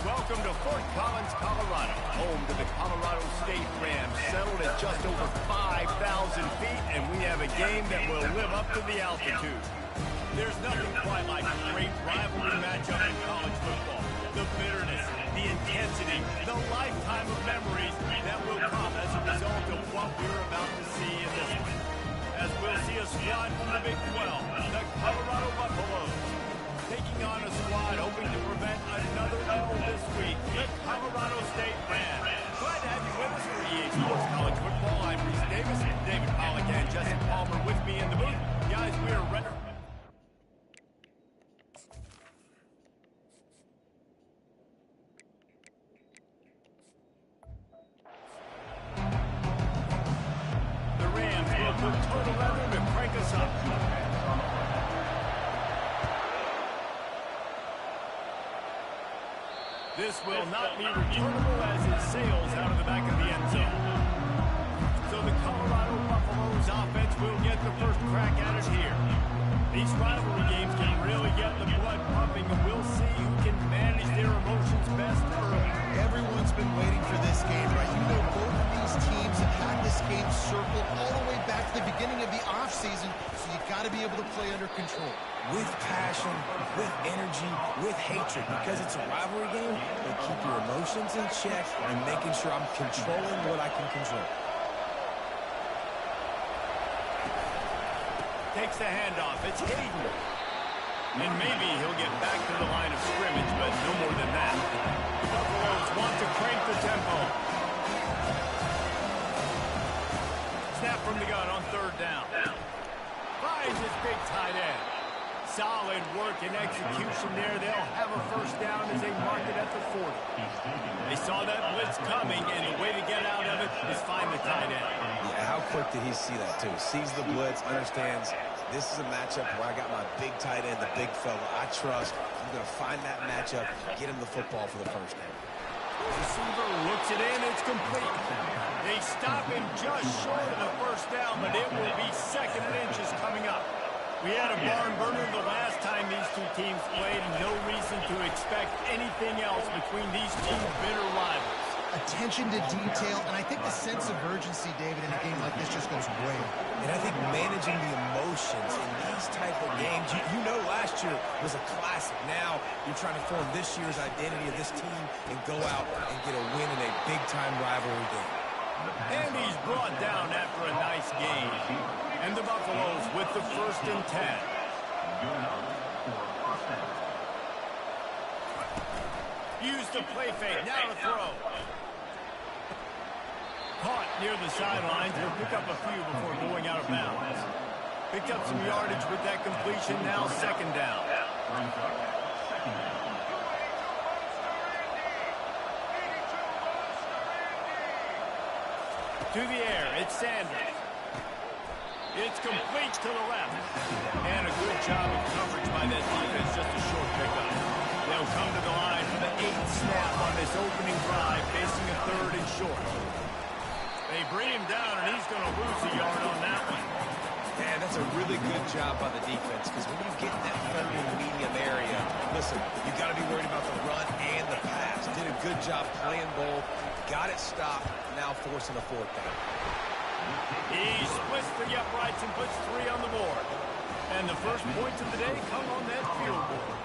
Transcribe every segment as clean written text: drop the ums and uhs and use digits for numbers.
Welcome to Fort Collins, Colorado, home to the Colorado State Rams, settled at just over 5,000 feet, and we have a game that will live up to the altitude. There's nothing quite like a great rivalry matchup in college football. The bitterness, the intensity, the lifetime of memories that will come as a result of what we're about to see in this one. As we'll see a squad from the Big 12, the Colorado Buffaloes, taking on a squad hoping to prevent another L this week, the Colorado State Rams. Glad to have you with us for EA Sports College Football. I'm Reese Davis, David Pollack, and Justin Palmer with me in the booth. Guys, we are ready. The Rams will put total leather to crank us up. This will not be returnable as it sails out of the back of the end zone. So the Colorado Buffaloes offense will get the first crack at it here. These rivalry games can really get the blood pumping, and we'll see who can manage their emotions best early. Everyone's been waiting for this game, right? You know, both of these teams have had this game circled all the way back to the beginning of the offseason, so you've got to be able to play under control. With passion, with energy, with hatred, because it's a rivalry game, they keep your emotions in check and making sure I'm controlling what I can control. Takes the handoff. It's Hayden. And maybe he'll get back to the line of scrimmage, but no more than that. The Buffaloes want to crank the tempo. Snap from the gun on third down. Finds his big tight end. Solid work and execution there. They'll have a first down as they mark it at the 40. They saw that blitz coming, and the way to get out of it is find the tight end. Yeah, how quick did he see that, too? Sees the blitz, understands this is a matchup where I got my big tight end, the big fella I trust. I'm going to find that matchup, get him the football for the first down. Receiver looks it in, it's complete. They stop him just short of the first down, but it will be second and inches coming up. We had a barn burner the last time these two teams played, and no reason to expect anything else between these two bitter rivals. Attention to detail, and I think the sense of urgency, David, in a game like this just goes way up. And I think managing the emotions in these type of games, you know last year was a classic. Now you're trying to form this year's identity of this team and go out and get a win in a big-time rivalry game. And he's brought down after a nice game. And the Buffaloes with the 1st and 10. Use the play fake. Now to throw. Caught near the sidelines. He'll pick up a few before going out of bounds. Picked up some yardage with that completion. Now second down. To the air. It's Sanders. It's complete to the left. And a good job of coverage by that defense. Just a short pickup. They'll come to the line for the 8th snap on this opening drive, facing a 3rd and short. They bring him down, and he's going to lose a yard on that one. And that's a really good job by the defense, because when you get in that third and medium area, listen, you got to be worried about the run and the pass. Did a good job playing both, got it stopped, now forcing a fourth down. He splits the uprights and puts 3 on the board. And the first points of the day come on that field goal.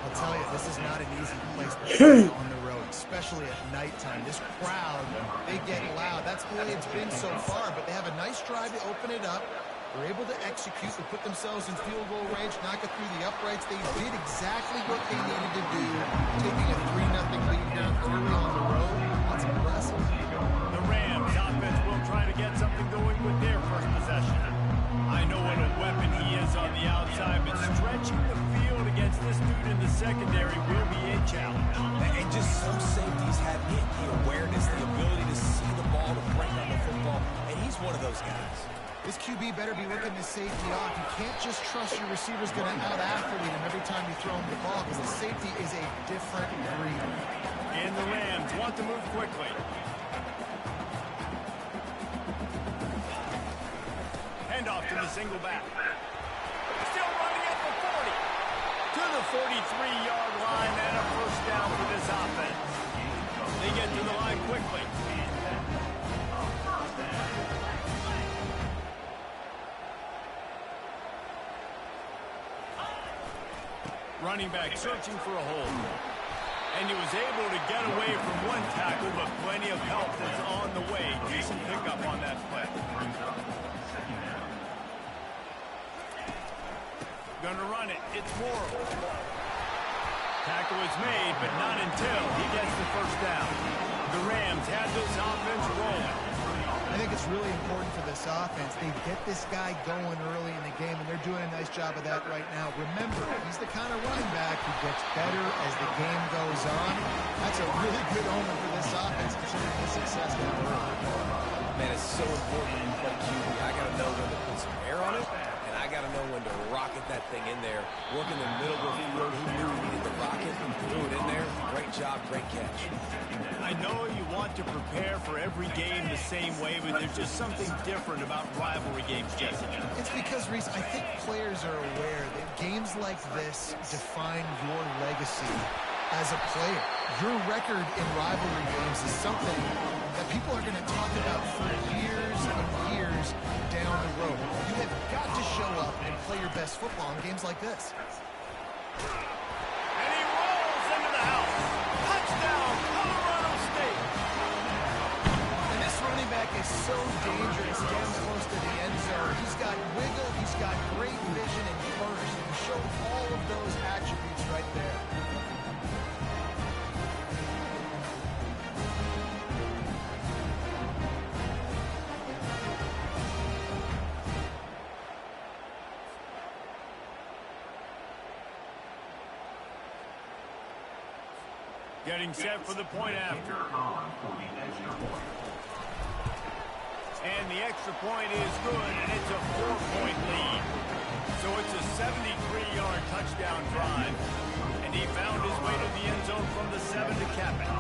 I'll tell you, this is not an easy place to play on the road, especially at nighttime. This crowd, they get loud. That's the way it's been so far, but they have a nice drive to open it up. They're able to execute. They put themselves in field goal range, knock it through the uprights. They did exactly what they needed to do, taking a 3-0 lead here early on the road. That's impressive. The Rams offense will try to get something going with their first possession. I know what a weapon he is on the outside, but stretching the field against this dude in the secondary will be a challenge. And just some safeties have hit the awareness, the ability to see the ball, to break on the football, and he's one of those guys. This QB better be looking this safety off. You can't just trust your receiver's going to out-athlete him every time you throw him the ball, because the safety is a different breed. And the Rams want to move quickly. Hand off to the single back. Still running at the 40. To the 43-yard line and a first down for this offense. They get to the line quickly. Running back searching for a hole. And he was able to get away from one tackle, but plenty of help is on the way. Decent pickup on that play. Gonna run it. It's Morrow. Tackle is made, but not until he gets the first down. The Rams have this offense rolling. I think it's really important for this offense. They get this guy going early in the game, and they're doing a nice job of that right now. Remember, he's the kind of running back who gets better as the game goes on. That's a really good omen for this offense, considering the success down the road. Man, it's so important when you play QB. I got to know when to put some air on it, and I got to know when to rocket that thing in there. Working the middle of the field, he knew he needed to rocket, threw it in there. Great job, great catch. I know you want to prepare for every game the same way, but there's just something different about rivalry games, Jesse. It's because, Reese, I think players are aware that games like this define your legacy as a player. Your record in rivalry games is something that people are going to talk about for years and years down the road. You have got to show up and play your best football in games like this. And he rolls into the house. Touchdown, Colorado State. And this running back is so dangerous down close to the end zone. He's got wiggle, he's got great vision and burst. He showed all of those attributes right there. Getting set for the point after. And the extra point is good, and it's a 4-point lead. So it's a 73-yard touchdown drive. And he found his way to the end zone from the 7 to cap it.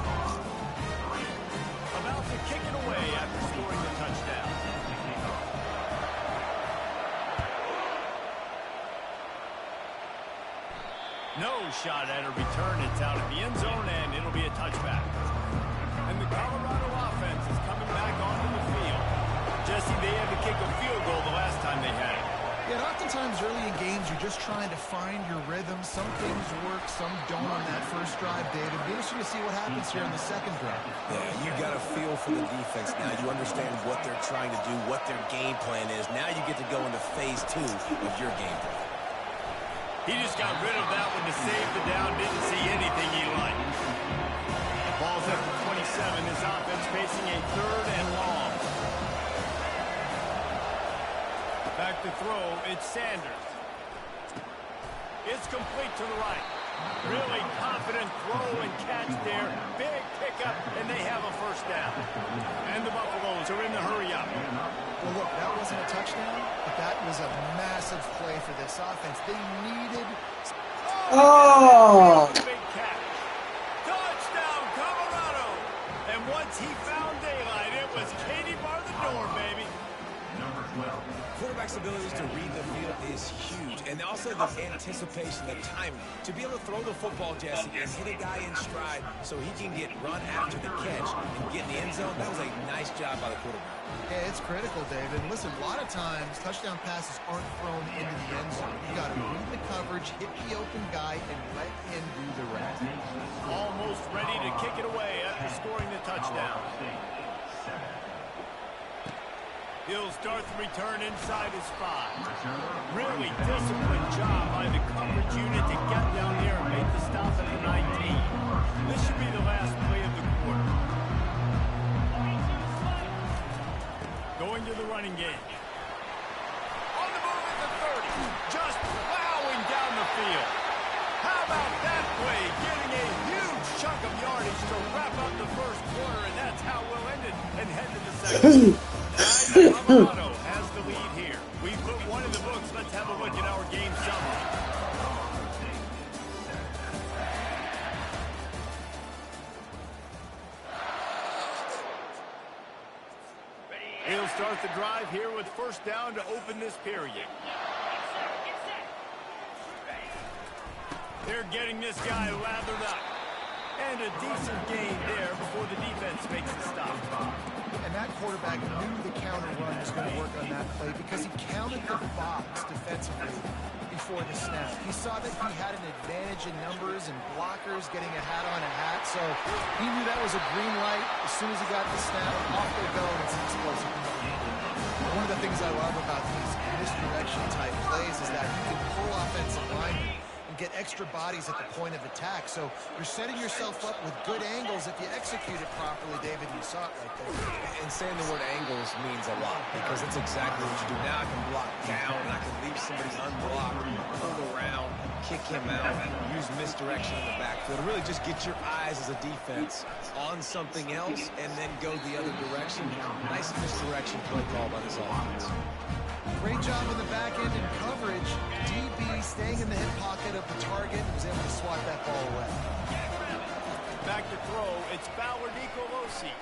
About to kick it away after scoring the touchdown. No shot at a return. It's out of the end zone, and it'll be a touchback. And the Colorado offense is coming back onto the field. Jesse, they had to kick a field goal the last time they had it. Yeah, oftentimes early in games, you're just trying to find your rhythm. Some things work, some don't on that first drive, David. It'll be interesting to see what happens here in the second drive. Yeah, you got a feel for the defense now. You understand what they're trying to do, what their game plan is. Now you get to go into phase 2 of your game plan. He just got rid of that one to save the down. Didn't see anything he liked. Ball's at the 27. His offense facing a 3rd and long. Back to throw. It's Sanders. It's complete to the right. Really confident throw and catch there. Big pickup, and they have a first down. And the Buffaloes are in the hurry up. Well, look, that wasn't a touchdown, but that was a massive play for this offense. They needed... Big catch. Touchdown, Colorado. And once he found daylight, it was Katie bar the door, baby. Quarterback's abilities to read the field is huge, and also the anticipation, the timing. To be able to throw the football, Jesse, and hit a guy in stride so he can get run after the catch and get in the end zone, that was a nice job by the quarterback. Yeah, it's critical, David. And listen, a lot of times, touchdown passes aren't thrown into the end zone. You got to read the coverage, hit the open guy, and let him do the rest. Almost ready to kick it away after scoring the touchdown. He'll start the return inside his 5. Really disciplined job by the coverage unit to get down there and make the stop at the 19. This should be the last play of the quarter. Going to the running game. On the move at the 30. Just plowing down the field. How about that play? Getting a huge chunk of yardage to wrap up the first quarter, and that's how we'll end it and head to the second. Colorado has the lead here. We've put one in the books. Let's have a look at our game summary. He'll start the drive here with first down to open this period. They're getting this guy lathered up. And a decent gain there before the defense makes the stop. And that quarterback knew the counter run was going to work on that play because he counted the box defensively before the snap. He saw that he had an advantage in numbers and blockers getting a hat on a hat, so he knew that was a green light. As soon as he got the snap, off they go, and it's explosive. One of the things I love about these misdirection type plays is that you can pull offensive linemen and get extra bodies at the point of attack. So you're setting yourself up with good angles if you execute it properly, David. You saw it right there. And saying the word angles means a lot because that's exactly what you do. Now I can block down, and I can leave somebody unblocked, pull around, kick him out, use misdirection in the backfield. Really just get your eyes as a defense on something else and then go the other direction. Nice misdirection play call by this offense. Great job in the back end in coverage. DB staying in the hip pocket of the target, was able to swat that ball away. Back to throw, it's Bauer Nicolosi.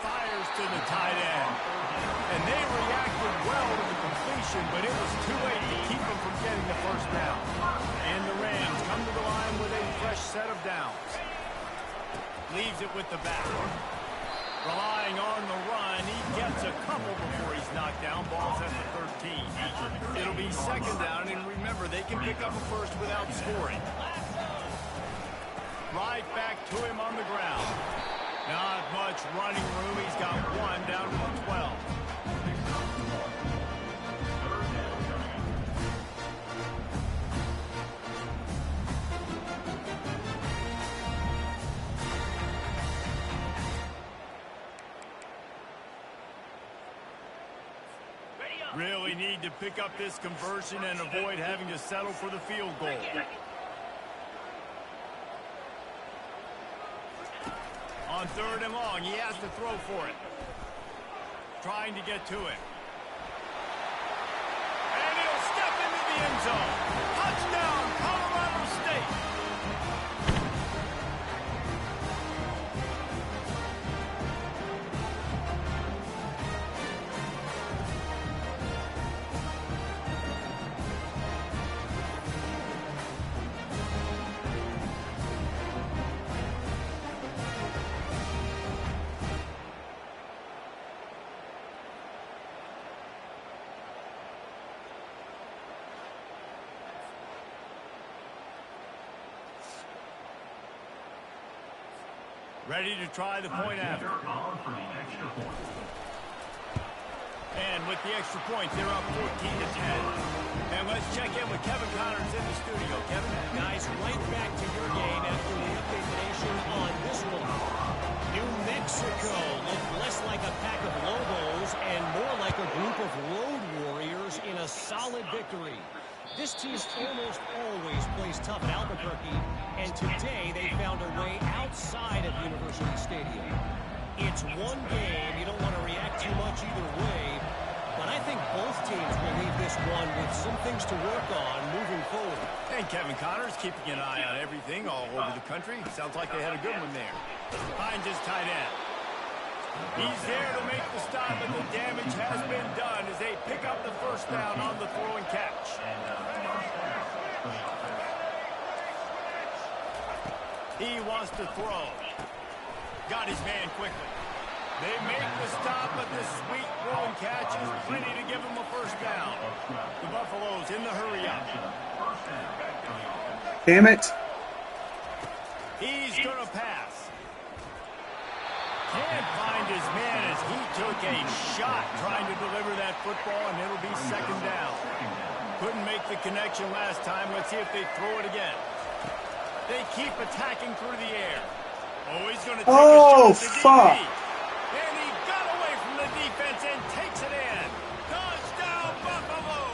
Fires to the tight end. And they reacted well to the completion, but it was too late to keep them from getting the first down. And the Rams come to the line with a fresh set of downs. Leaves it with the back. Relying on the run, he gets a couple before he's knocked down. Ball's at the 13. It'll be second down, and remember, they can pick up a first without scoring. Right back to him on the ground. Not much running room. He's got one down to the 12. Really need to pick up this conversion and avoid having to settle for the field goal. On third and long, he has to throw for it. Trying to get to it. And he'll step into the end zone. Touchdown, Colorado State. Ready to try the point after. And with the extra point, they're up 14-10. And let's check in with Kevin Connors in the studio. Kevin? Guys, right back to your game after we update the nation on this one. New Mexico looked less like a pack of Lobos and more like a group of road warriors in a solid victory. This team almost always plays tough at Albuquerque, and today they found a way outside of University Stadium. It's one game. You don't want to react too much either way, but I think both teams will leave this one with some things to work on moving forward. And Kevin Connors keeping an eye on everything all over the country. Sounds like they had a good one there. Finds his tight end. He's there to make the stop, but the damage has been done as they pick up the first down on the throw and catch. He wants to throw. Got his man quickly. They make the stop, but this sweet throw and catch is plenty to give him a first down. The Buffaloes in the hurry up. Damn it. He's going to pass. Can't find his man as he took a shot trying to deliver that football, and it'll be second down. Couldn't make the connection last time. Let's see if they throw it again. They keep attacking through the air. Oh, he's going to take a shot at the fuck. DB. And he got away from the defense and takes it in. Touchdown, Buffalo!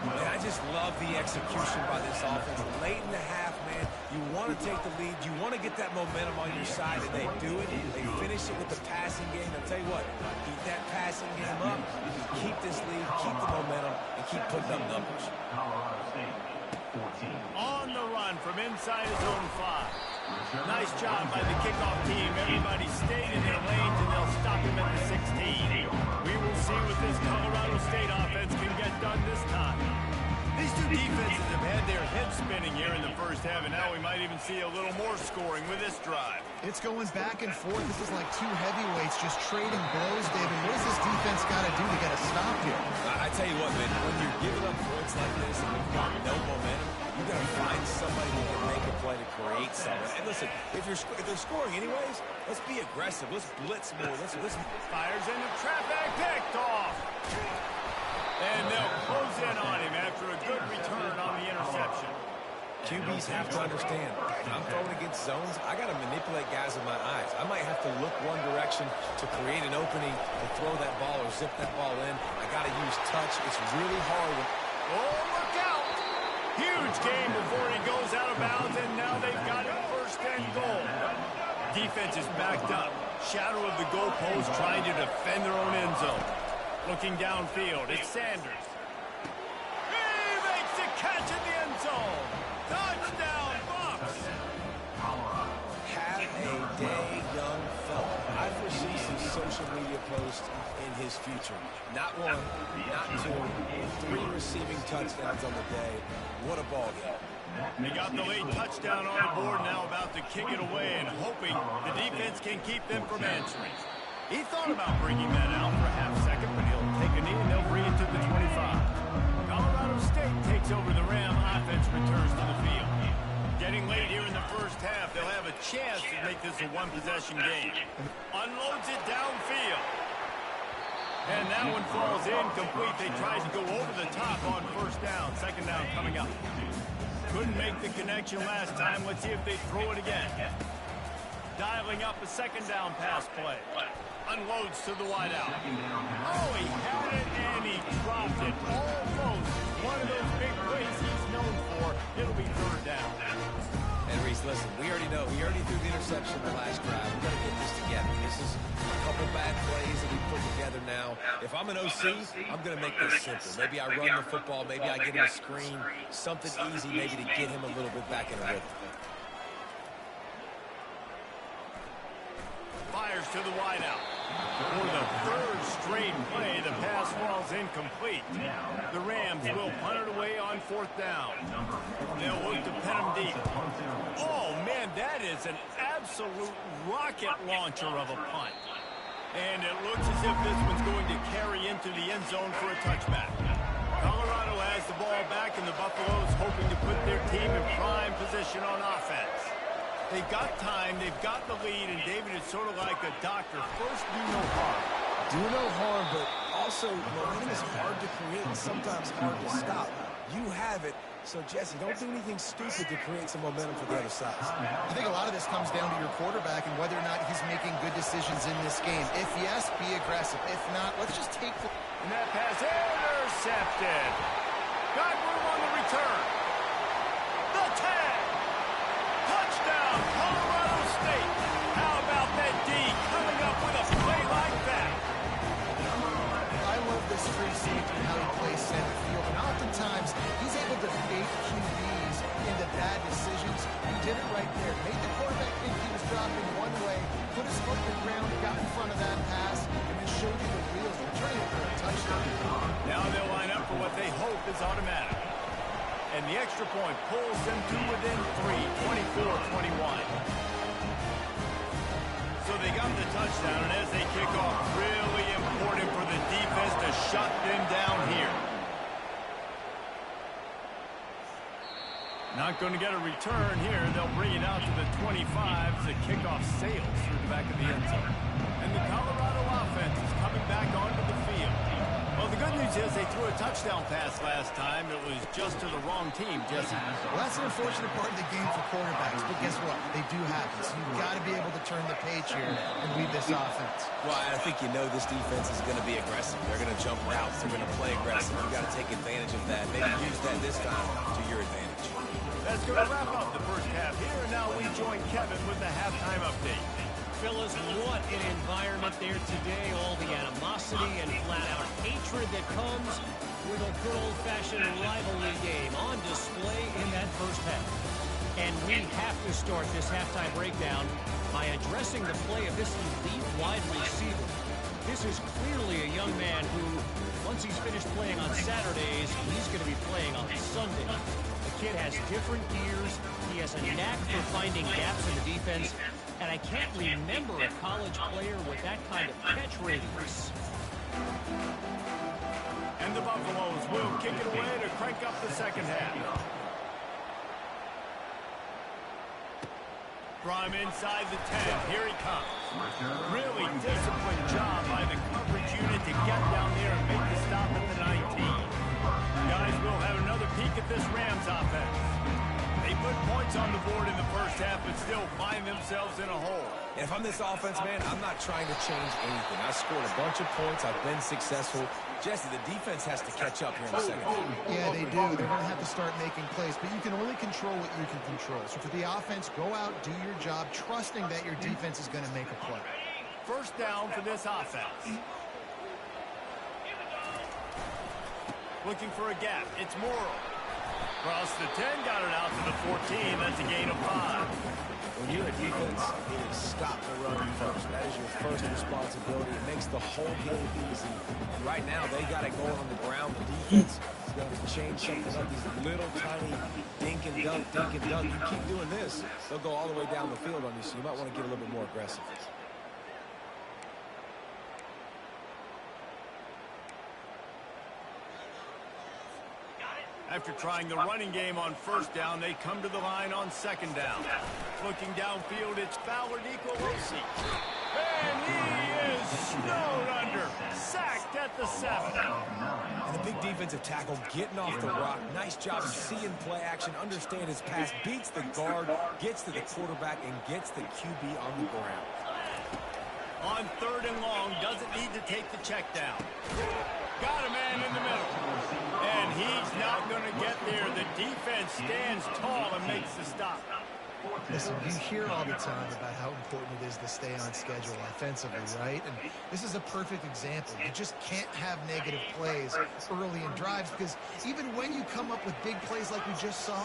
Man, I just love the execution by this offense. Late in the half, man, you want to take the lead. You want to get that momentum on your side, and they do it. They finish it with the passing game. I'll tell you what, keep that passing game up. You can keep this lead, keep the momentum, and keep putting up numbers. On the run from inside his own 5. Nice job by the kickoff team. Everybody stayed in their lanes, and they'll stop him at the 16. We will see what this Colorado State offense can get done this time. These two defenses have had their heads spinning here in the first half, and now we might even see a little more scoring with this drive. It's going back and forth. This is like two heavyweights just trading blows, David. What does this defense got to do to get a stop here? I tell you what, man, when you're giving up points like this and you've got no momentum, you got to find somebody who can make a play to create something. And listen, if they're scoring anyways, let's be aggressive. Let's blitz more. Let's Fires into traffic, picked off. And they'll close in on him after a good return on the interception. QBs have to understand, if I'm throwing against zones, I got to manipulate guys with my eyes. I might have to look one direction to create an opening to throw that ball or zip that ball in. I got to use touch. It's really hard. Oh, look out! Huge game before he goes out of bounds, and now they've got it first and goal. Defense is backed up. Shadow of the goalpost trying to defend their own end zone. Looking downfield, it's Sanders. He makes the catch in the end zone. Touchdown, Bucks! Have a day, young fella. I foresee some social media posts in his future. Not one, not two, 3 receiving touchdowns on the day. What a ball game. They got the late touchdown on the board, now about to kick it away and hoping the defense can keep them from answering. He thought about bringing that out for a half second, but he'll take a knee and they'll bring it to the 25. Colorado State takes over the Ram. Offense returns to the field. Getting late here in the first half, they'll have a chance to make this a one-possession game. Unloads it downfield. And that one falls incomplete. They tried to go over the top on first down. Second down coming up. Couldn't make the connection last time. Let's see if they throw it again. Dialing up a second down pass play. Unloads to the wideout. Oh, he had it and he dropped it. Almost one of those big plays he's known for. It'll be third down. And Reese, listen, we already threw the interception the last drive. We've got to get this together. This is a couple bad plays that we put together now. If I'm an OC, I'm going to make this simple. Maybe I run the football. Maybe I get him a screen. Something easy maybe to get him a little bit back in the rhythm. Fires to the wideout. For the third straight play, the pass falls incomplete. The Rams will punt it away on fourth down. They'll look to pin him deep. Oh, man, that is an absolute rocket launcher of a punt. And it looks as if this one's going to carry into the end zone for a touchback. Colorado has the ball back, and the Buffaloes hoping to put their team in prime position on offense. They've got time, they've got the lead, and David is sort of like a doctor. First, do no harm. Do no harm, but also momentum is hard to create and sometimes hard to stop. You have it, so Jesse, don't do anything stupid to create some momentum for the other side. I think a lot of this comes down to your quarterback and whether or not he's making good decisions in this game. If yes, be aggressive. If not, let's just take the... And that pass intercepted. Got room on the return. The tag. Touchdown, Colorado State. How about that D coming up with a play like that? I love this free safety, how he plays center field. And oftentimes, he's able to fake QBs into bad decisions. He did it right there. Made the quarterback think he was dropping one way, put his foot in the ground, got in front of that pass, and then showed you the wheels, returning it for a touchdown. Now they'll line up for what they hope is automatic. And the extra point pulls them to within 3, 24-21. So they got the touchdown, and as they kick off, really important for the defense to shut them down here. Not going to get a return here. They'll bring it out to the 25 as the kickoff sails through the back of the end zone. And the Colorado offense is coming back onto the field. Well, the good news is they threw a touchdown pass last time. It was just to the wrong team, Jesse. Well, that's an unfortunate part of the game for quarterbacks, but guess what? They do happen. So you've got to be able to turn the page here and lead this offense. Well, I think you know this defense is going to be aggressive. They're going to jump routes. They're going to play aggressive. You've got to take advantage of that. Maybe use that this time to your advantage. That's going to wrap up the first half here, and now we join Kevin with the halftime update. Fellas, what an environment there today. All the animosity and flat-out hatred that comes with a good old-fashioned rivalry game on display in that first half. And we have to start this halftime breakdown by addressing the play of this elite wide receiver. This is clearly a young man who, once he's finished playing on Saturdays, he's going to be playing on Sunday. The kid has different gears. He has a knack for finding gaps in the defense. And I can't remember a college player with that kind of catch radius. And the Buffaloes will kick it away to crank up the second half. From inside the 10, here he comes. Really disciplined job by the coverage unit to get down there and make the stop at the 19. Guys will have another peek at this Rams offense. They put points on the board in the first half, but still find themselves in a hole. And if I'm this offense, man, I'm not trying to change anything. I scored a bunch of points. I've been successful. Jesse, the defense has to catch up here in a second. Yeah, they do. They're going to have to start making plays, but you can only control what you can control. So for the offense, go out, do your job, trusting that your defense is going to make a play. First down for this offense. Looking for a gap. It's Morrow. Across the 10, got it out to the 14. That's a gain of 5. When you're a defense, it is stop the run first. That is your first responsibility. It makes the whole game easy. Right now, they got it going on the ground. The defense is going to change something up. These little tiny dink and dunk, dink and dunk. You keep doing this, they'll go all the way down the field on you, so you might want to get a little bit more aggressive. After trying the running game on first down, they come to the line on second down. Looking downfield, it's Fowler Nicolosi. And he is snowed under. Sacked at the 7. And a big defensive tackle getting off the rock. Nice job of seeing play action, understand his pass, beats the guard, gets to the quarterback, and gets the QB on the ground. On third and long, doesn't need to take the check down. Got a man in the middle. And he's not going to get there. The defense stands tall and makes the stop. Listen, you hear all the time about how important it is to stay on schedule offensively, right? And this is a perfect example. You just can't have negative plays early in drives because even when you come up with big plays like we just saw,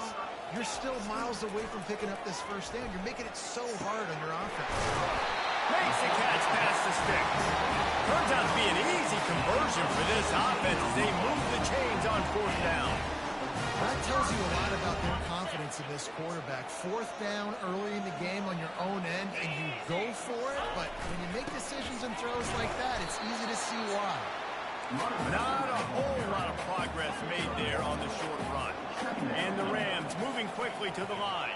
you're still miles away from picking up this first down. You're making it so hard on your offense. Makes the catch past the sticks. Turns out to be an easy conversion for this offense as they move the chains on fourth down. That tells you a lot about their confidence in this quarterback. Fourth down early in the game on your own end, and you go for it, but when you make decisions and throws like that, it's easy to see why. Not a whole lot of progress made there on the short run. And the Rams moving quickly to the line.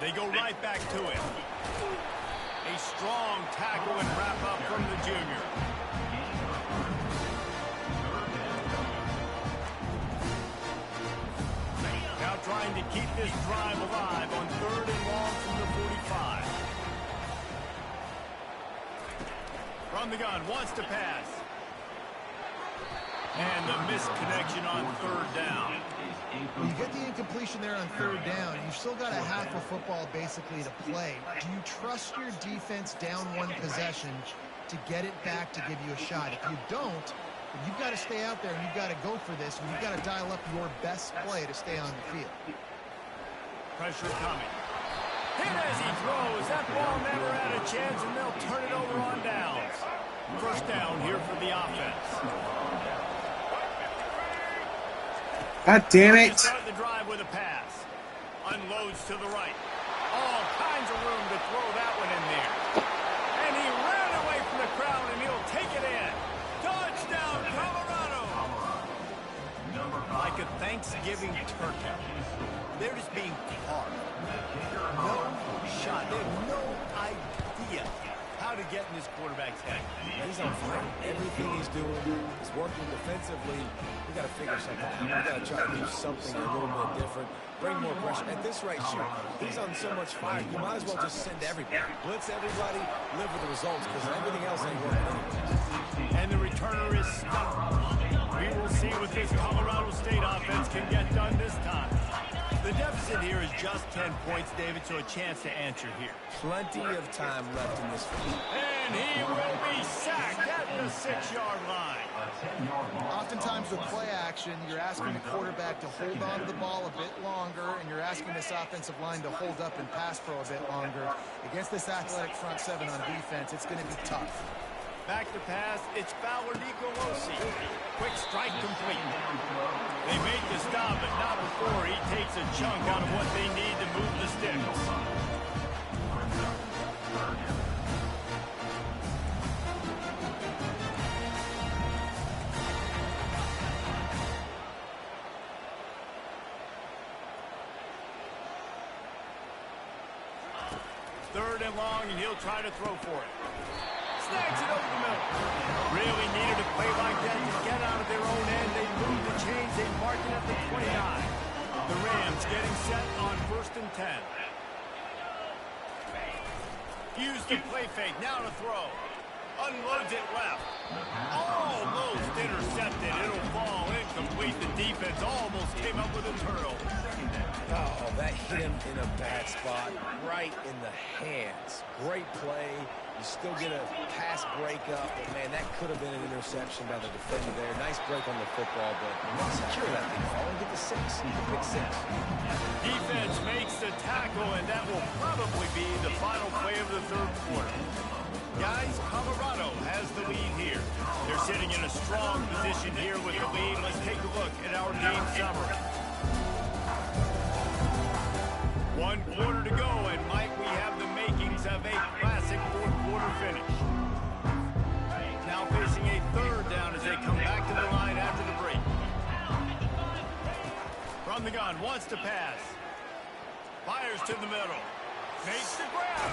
They go right back to it. A strong tackle and wrap-up from the junior. Now trying to keep this drive alive on third and long from the 45. From the gun, wants to pass. And the misconnection on third down. When you get the incompletion there on third down, you've still got a half of football basically to play. Do you trust your defense down one possession to get it back to give you a shot? If you don't, But you've got to stay out there, and you've got to go for this, and you've got to dial up your best play to stay on the field. Pressure coming. Hit as he throws. That ball never had a chance, and they'll turn it over on downs. First down here for the offense. God damn it. Start the drive with a pass. Unloads to the right. All kinds of room to throw that one in there. And he ran away from the crowd, and he'll take it in. Touchdown, Colorado! Like a Thanksgiving turkey. They're just being carved. No shot. They have no idea how to get in this quarterback's head. He's on fire. Everything he's doing is working defensively. We got to figure something out. We got to try to do something a little bit different. Bring more pressure. At this rate, shoot, he's on so much fire. You might as well just send everybody. Blitz everybody, live with the results, because everything else ain't working anyway. And the returner is stuck. We will see what this Colorado State offense can get done this time. The deficit here is just 10 points, David, so a chance to answer here. Plenty of time left in this field. And he will be sacked at the 6-yard line. Oftentimes with play action, you're asking the quarterback to hold on to the ball a bit longer, and you're asking this offensive line to hold up and pass pro a bit longer. Against this athletic front seven on defense, it's going to be tough. Back to pass, it's Fowler Nicolosi. Quick strike complete. They make the stop, but not before he takes a chunk out of what they need to move the sticks. Third and long, and he'll try to throw for it. Snags it over the middle. Really needed a play like that to get out of their own end. They move the chains. They mark it at the 29. The Rams getting set on 1st and 10. Use the play fake. Now to throw. Unloads it left. Almost intercepted. It'll fall incomplete. The defense almost came up with a turnover. Oh, that hit him in a bad spot, right in the hands. Great play. You still get a pass breakup, but man, that could have been an interception by the defender there. Nice break on the football, but you must secure that thing. Fall and get the 6. Pick 6. Defense makes the tackle, and that will probably be the final play of the third quarter. Guys, Colorado has the lead here. They're sitting in a strong position here with the lead. Let's take a look at our game summary. 1 quarter to go, and Mike, we have the makings of a classic fourth quarter finish. Now facing a third down as they come back to the line after the break. From the gun, wants to pass. Fires to the middle. Makes the grab.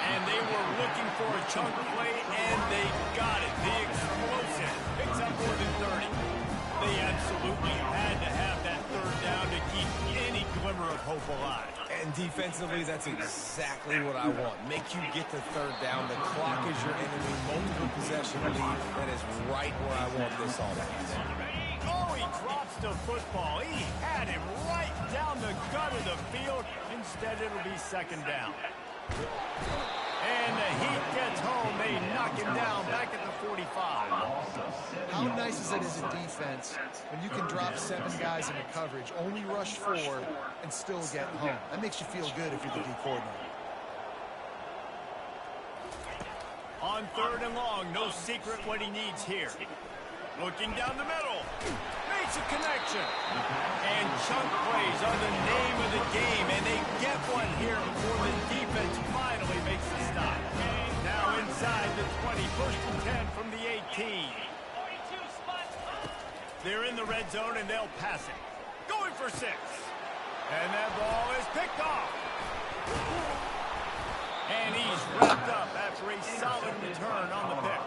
And they were looking for a chunk play, and they got it. The explosive picks up more than 30. They absolutely had to have that third down to keep any glimmer of hope alive. And defensively, that's exactly what I want. Make you get the third down. The clock is your enemy. Multiple possession lead. That is right where I want this offense. Oh, he drops the football. He had him right down the gut of the field. Instead, it'll be 2nd down. And the Heat gets home. They knock him down back at the 45. How nice is it as a defense when you can drop 7 guys into coverage, only rush 4, and still get home? That makes you feel good if you're the D coordinator. On 3rd and long, no secret what he needs here. Looking down the middle. Makes a connection. And chunk plays are the name of the game, and they get one here before the defense finally makes the stop. Now inside the 20, 1st and 10 from the 18. They're in the red zone, and they'll pass it. Going for 6. And that ball is picked off. And he's wrapped up after a solid return on the pick.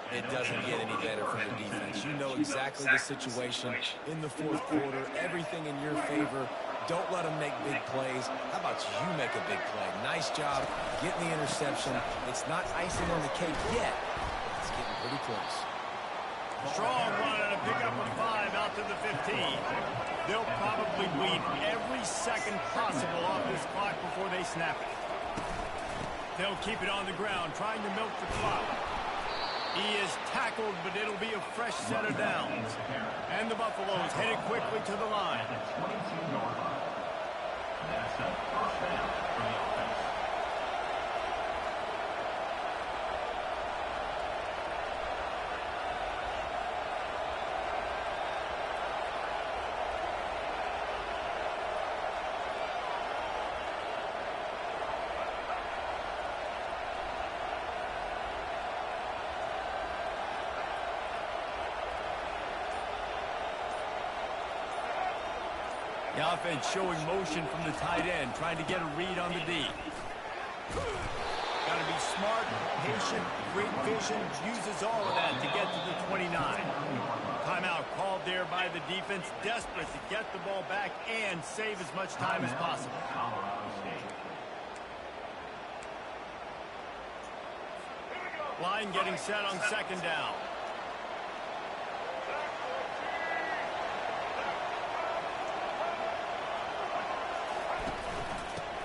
It doesn't get any better from the defense. You know exactly the situation in the 4th quarter. Everything in your favor. Don't let them make big plays. How about you make a big play? Nice job getting the interception. It's not icing on the cake yet, but it's getting pretty close. Strong run and a pickup of 5 out to the 15. They'll probably bleed every second possible off this clock before they snap it. They'll keep it on the ground, trying to milk the clock. He is tackled, but it'll be a fresh set of downs. And the Buffaloes headed quickly to the line. That's a first down for the offense. The offense showing motion from the tight end, trying to get a read on the D. Got to be smart, patient, great vision, uses all of that to get to the 29. Timeout called there by the defense, desperate to get the ball back and save as much time as possible. Line getting set on second down.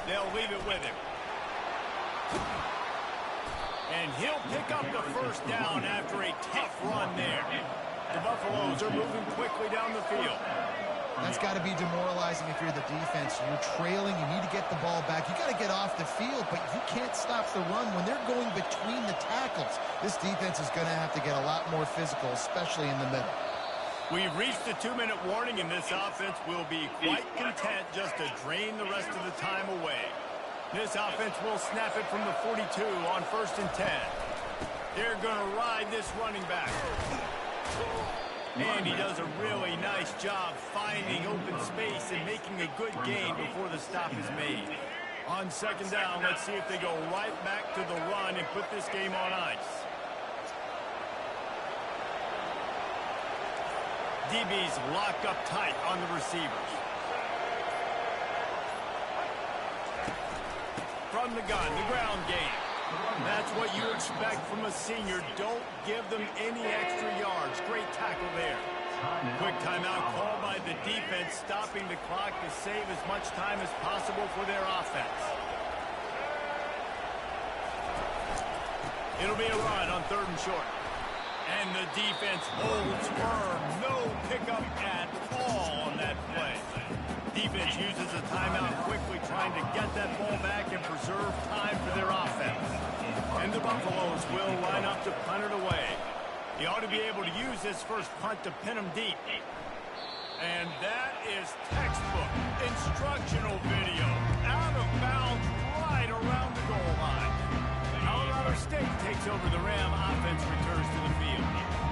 They'll leave it with him. And he'll pick up the first down after a tough run there. The Buffaloes are moving quickly down the field. That's got to be demoralizing if you're the defense. You're trailing. You need to get the ball back. You got to get off the field, but you can't stop the run when they're going between the tackles. This defense is going to have to get a lot more physical, especially in the middle. We've reached the 2-minute warning, and this offense will be quite content just to drain the rest of the time away. This offense will snap it from the 42 on 1st and 10. They're going to ride this running back. And he does a really nice job finding open space and making a good gain before the stop is made. On second down, let's see if they go right back to the run and put this game on ice. DB's locked up tight on the receivers. From the gun, the ground game. That's what you expect from a senior. Don't give them any extra yards. Great tackle there. Quick timeout called by the defense, stopping the clock to save as much time as possible for their offense. It'll be a run on 3rd and short. And the defense holds firm. No pickup at all on that play. Defense uses a timeout quickly, trying to get that ball back and preserve time for their offense. And the Buffaloes will line up to punt it away. He ought to be able to use this first punt to pin him deep. And that is textbook instructional video. Out of bounds right around the goal line. Colorado State takes over the Ram. Offense returns to the field.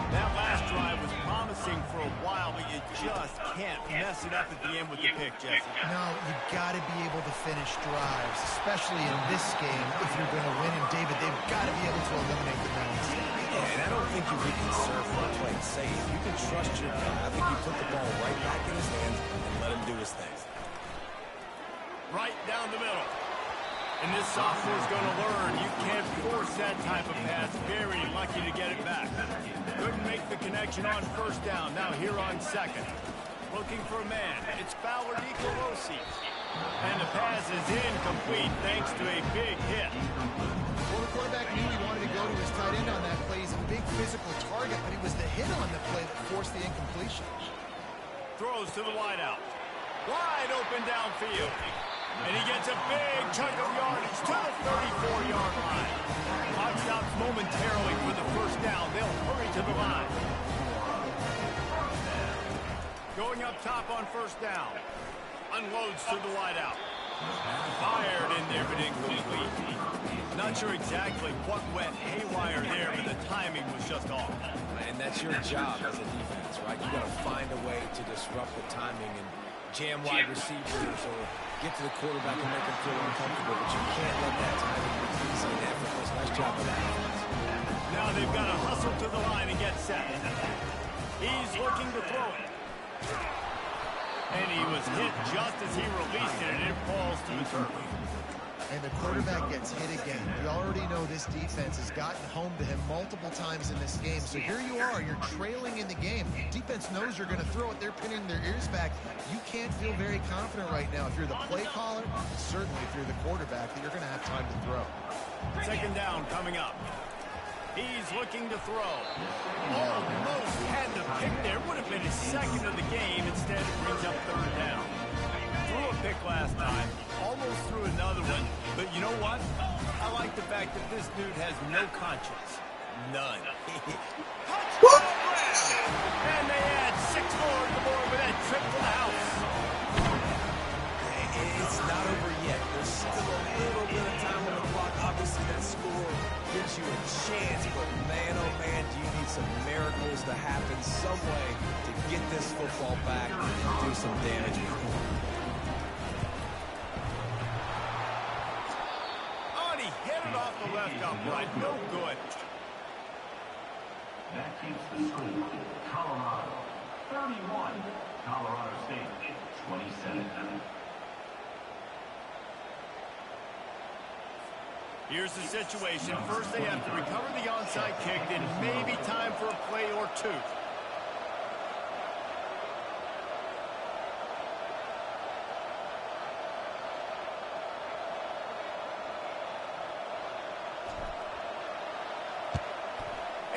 That last drive was promising for a while, but you just can't mess it up at the end with the pick, Jesse. No, you've got to be able to finish drives, especially in this game if you're going to win. And, David, they've got to be able to eliminate the penalties. Yeah, and I don't think you can conserve for a play safe. You can trust your guy. I think you put the ball right back in his hands and let him do his thing. Right down the middle. And this sophomore's going to learn you can't force that type of pass. Very lucky to get it back. Couldn't make the connection on 1st down. Now here on 2nd. Looking for a man. It's Fowler Nicolosi. And the pass is incomplete thanks to a big hit. Well, the quarterback knew he wanted to go to his tight end on that play. He's a big physical target, but it was the hit on the play that forced the incompletion. Throws to the wideout. Wide open downfield. And he gets a big chunk of yardage to the 34-yard line. Clock stops momentarily for the 1st down. They'll hurry to the line. Going up top on 1st down. Unloads to the wideout. Fired in there, but incomplete. Not sure exactly what went haywire there, but the timing was just off. And that's your job as a defense, right? You got to find a way to disrupt the timing and jam wide receivers or get to the quarterback and make him feel uncomfortable, but you can't let that timing be easy and effortless. Nice job of that. Now they've got to hustle to the line and get set. He's looking to throw it. And he was hit just as he released it, and it falls to the turf. And the quarterback gets hit again. You already know this defense has gotten home to him multiple times in this game. So here you are, you're trailing in the game. Defense knows you're going to throw it. They're pinning their ears back. You can't feel very confident right now if you're the play caller, certainly if you're the quarterback, that you're going to have time to throw. 2nd down coming up. He's looking to throw. Almost had the pick there. Would have been his second of the game. Instead, it brings up third down. Threw a pick last time. Almost threw another one. But you know what? I like the fact that this dude has no conscience. None. And they add 6 more to the board with that trip to the house. It's not over yet. There's still a little bit of time on the clock. Obviously, that score gives you a chance, but man, oh man, do you need some miracles to happen some way to get this football back and do some damage. Oh, and he hit it off the left upright. No good. That keeps the score. Colorado 31. Colorado State 27. Here's the situation. First, they have to recover the onside kick, then maybe time for a play or two.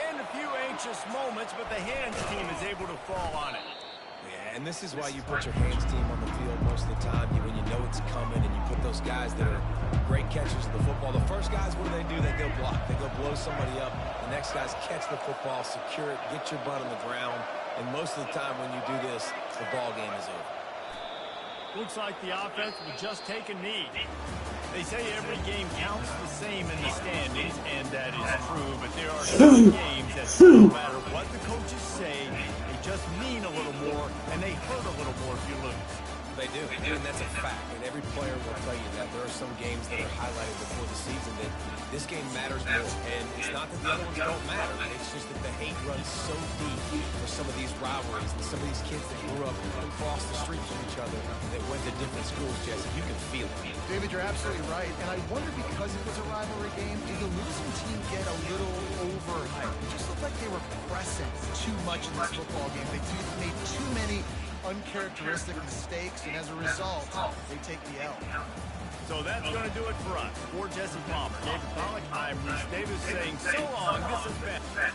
And a few anxious moments, but the hands team is able to fall on it. Yeah, and this is why you put your hands team on the field most of the time. When you know it's coming and you put those guys that are great catchers of the football. The first guys, what do? They go block. They go blow somebody up. The next guys catch the football, secure it, get your butt on the ground. And most of the time when you do this, the ball game is over. Looks like the offense will just take a knee. They say every game counts the same in the standings, and that is true, but there are some games that no matter what the coaches say, they just mean a little more, and they hurt a little more if you lose. They do, and that's a fact. And every player will tell you that there are some games that are highlighted before the season that this game matters more. And it's not that the other ones don't matter. It's just that the hate runs so deep for some of these rivalries and some of these kids that grew up across the street from each other that went to different schools, Jesse. You can feel it. David, you're absolutely right. And I wonder, because it was a rivalry game, did the losing team get a little overhyped? It just looked like they were pressing too much in this football game. They made too many uncharacteristic mistakes, and as a result, they take the L. So that's going to do it for us. For Jesse Palmer, David Pollack, I'm Reese Davis saying so long. This has been...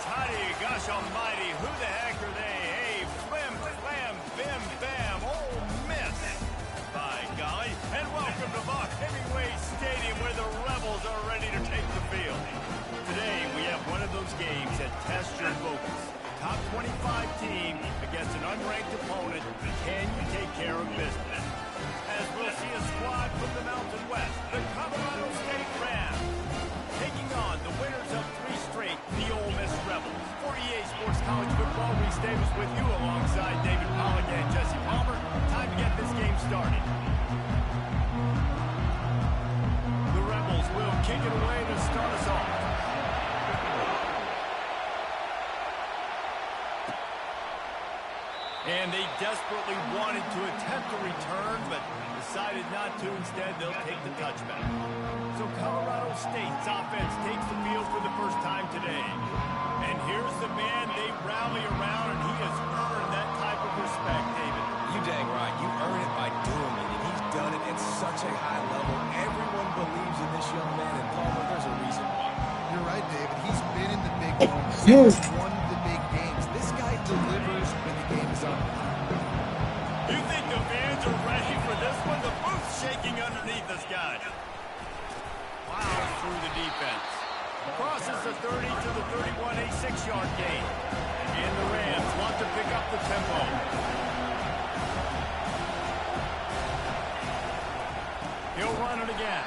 Toddy, gosh almighty, who the heck are they? Hey, flim, flam, bim, bam, oh, miss. By golly, and welcome to Buck Hemingway Stadium where the Rebels are ready to take the field. Today, we have one of those games that tests your focus. Top 25 team against an unranked opponent. Can you take care of business? As we'll see a squad from the Mountain West, the Colorado State Rams, taking on the winners of 3 straight, the Ole Miss Rebels. For EA Sports College Football, Reese Davis with you alongside David Pollock and Jesse Palmer. Time to get this game started. The Rebels will kick it away to start us off. And they desperately wanted to attempt a return, but decided not to. Instead, they'll take the touchback. So Colorado State's offense takes the field for the first time today. And here's the man they rally around, and he has earned that type of respect, David. You dang right. You earn it by doing it, and he's done it at such a high level. Everyone believes in this young man, and Palmer, there's a reason why. You're right, David. He's been in the big moments. He's won the big games. This guy delivers when the game is on. You think the fans are ready for this one? The booth's shaking underneath this guy. Plows through the defense. Crosses the 30 to the 31, a 6-yard gain. And the Rams want to pick up the tempo. He'll run it again.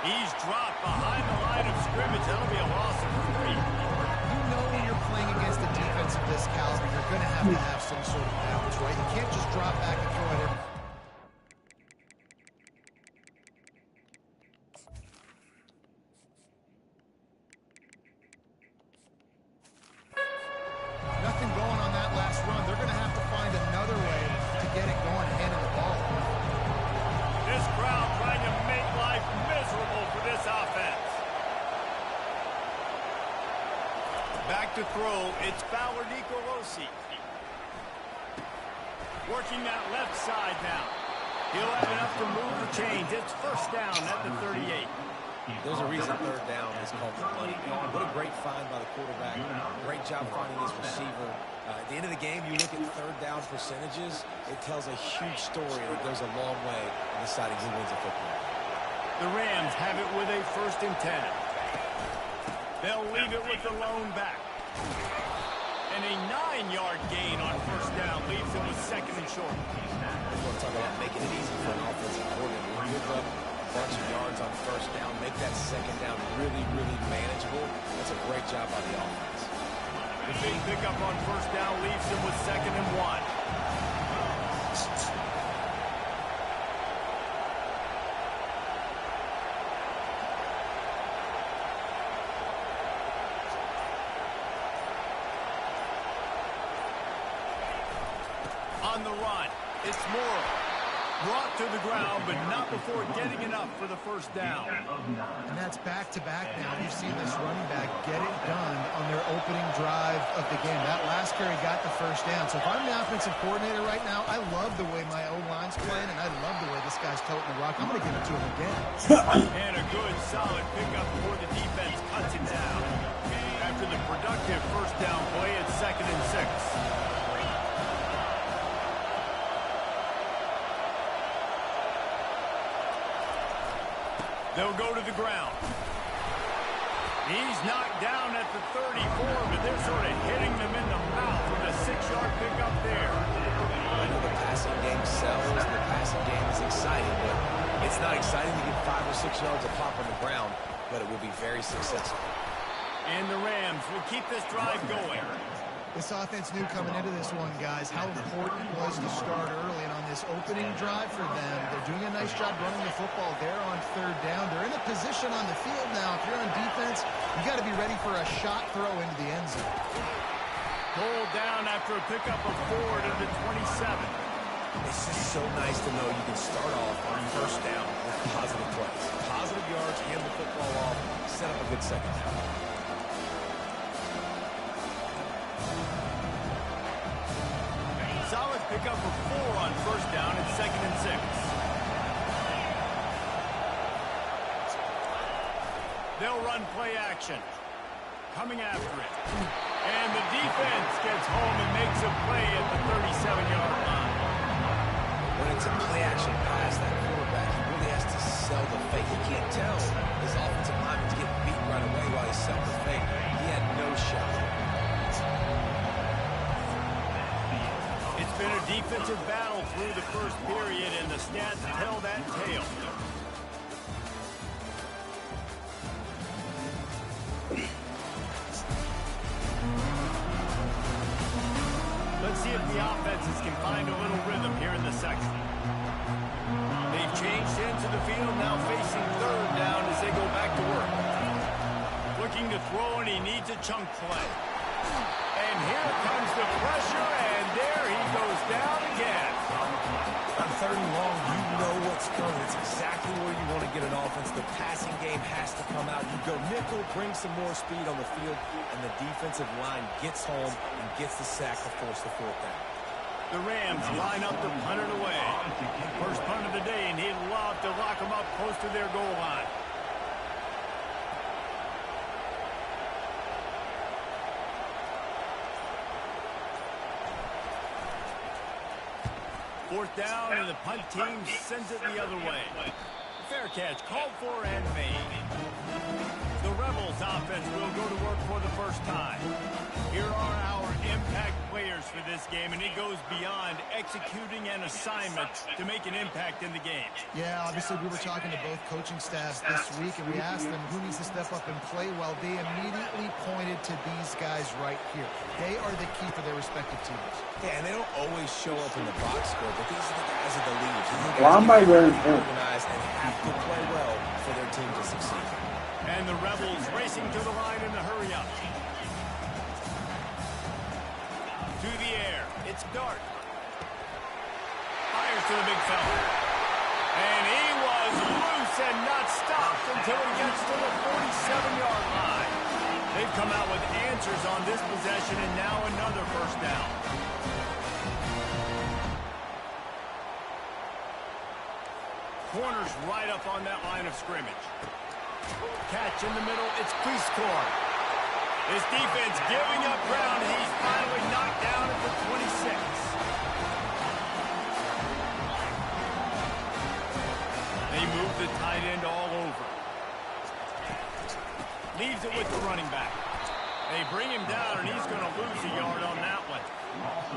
He's dropped behind the line of scrimmage. That'll be a loss of 3. You know when you're playing against a defense of this caliber, you're going to have some sort of balance, right? You can't just drop back and throw it in. Nothing going on that last run. They're going to have to find another way to get it going and handing the ball. This crowd trying to make life miserable for this offense. Back to throw, it's Fowler Nicolosi. Working that left side now. He'll have enough to move the chains. It's first down at the 38. There's a reason third down is called the money. What a great find by the quarterback. Great job finding his receiver. At the end of the game, you look at third down percentages. It tells a huge story, and it goes a long way in deciding who wins a football. The Rams have it with a 1st and 10. They'll leave it with the lone back. And a 9-yard gain on first down leaves them with 2nd and short. We're going to talk about making it easy for an offensive coordinator. When you give up a bunch of yards on first down, make that 2nd down really, really manageable. That's a great job by the offense. The big pickup on first down leaves them with 2nd and 1. On the run, it's Morrow. Brought to the ground, but not before getting enough for the first down. And that's back-to-back now. You've seen this running back get it done on their opening drive of the game. That last carry got the first down. So if I'm the offensive coordinator right now, I love the way my O-line's playing, and I love the way this guy's toting the rock. I'm going to give it to him again. And a good, solid pickup before the defense cuts it down. After the productive first down play, it's 2nd and 6. They'll go to the ground. He's knocked down at the 34, but they're sort of hitting them in the mouth with a 6-yard pickup there. I know the passing game sells, and the passing game is exciting, but it's not exciting to get 5 or 6 yards of pop on the ground, but it will be very successful. And the Rams will keep this drive going. This offense knew coming into this one, guys, how important it was to start early. And on this opening drive for them, they're doing a nice job running the football there on 3rd down. They're in a position on the field now. If you're on defense, you got to be ready for a shot throw into the end zone. Pulled down after a pickup of 4 to the 27. It's just so nice to know you can start off on first down with positive plays. Positive yards, hand the football off, set up a good second down. Solid pickup of 4 on first down at 2nd and 6. They'll run play action. Coming after it. And the defense gets home and makes a play at the 37-yard line. When it's a play action pass, that quarterback, he really has to sell the fake. He can't tell his offensive lineman's getting beat right away while he's selling the fake. He had no shot. It's been a defensive battle through the first period, and the stats tell that tale. Let's see if the offenses can find a little rhythm here in the second. They've changed into the field, now facing 3rd down as they go back to work. Looking to throw, and he needs a chunk play. And here comes the pressure, and there he goes down again. On 3rd and long, you know what's coming. It's exactly where you want to get an offense. The passing game has to come out. You go nickel, bring some more speed on the field, and the defensive line gets home and gets the sack to force the 4th down. The Rams line up to punt it away. First punt of the day, and he'd love to lock them up close to their goal line. Fourth down, and the punt team sends it the other way. Fair catch called for and made. The Rebels offense will go to work for the first time. Here are our impact players for this game, and it goes beyond executing an assignment to make an impact in the game. Yeah, obviously we were talking to both coaching staffs this week, and we asked them who needs to step up and play well. They immediately pointed to these guys right here. They are the key for their respective teams. Yeah, and they don't always show up in the box score, but these are the guys that are the leaders. Why am I wearing organized and have to play well for their team to succeed. And the Rebels racing to the line in the hurry up. To the air. It's Dart. Fires to the big fella. And he was loose and not stopped until he gets to the 47-yard line. They've come out with answers on this possession, and now another first down. Corners right up on that line of scrimmage. Catch in the middle. It's Prieskorn. His defense giving up ground. He's finally knocked down at the 26. They move the tight end all over. Leaves it with the running back. They bring him down, and he's going to lose a yard on that one.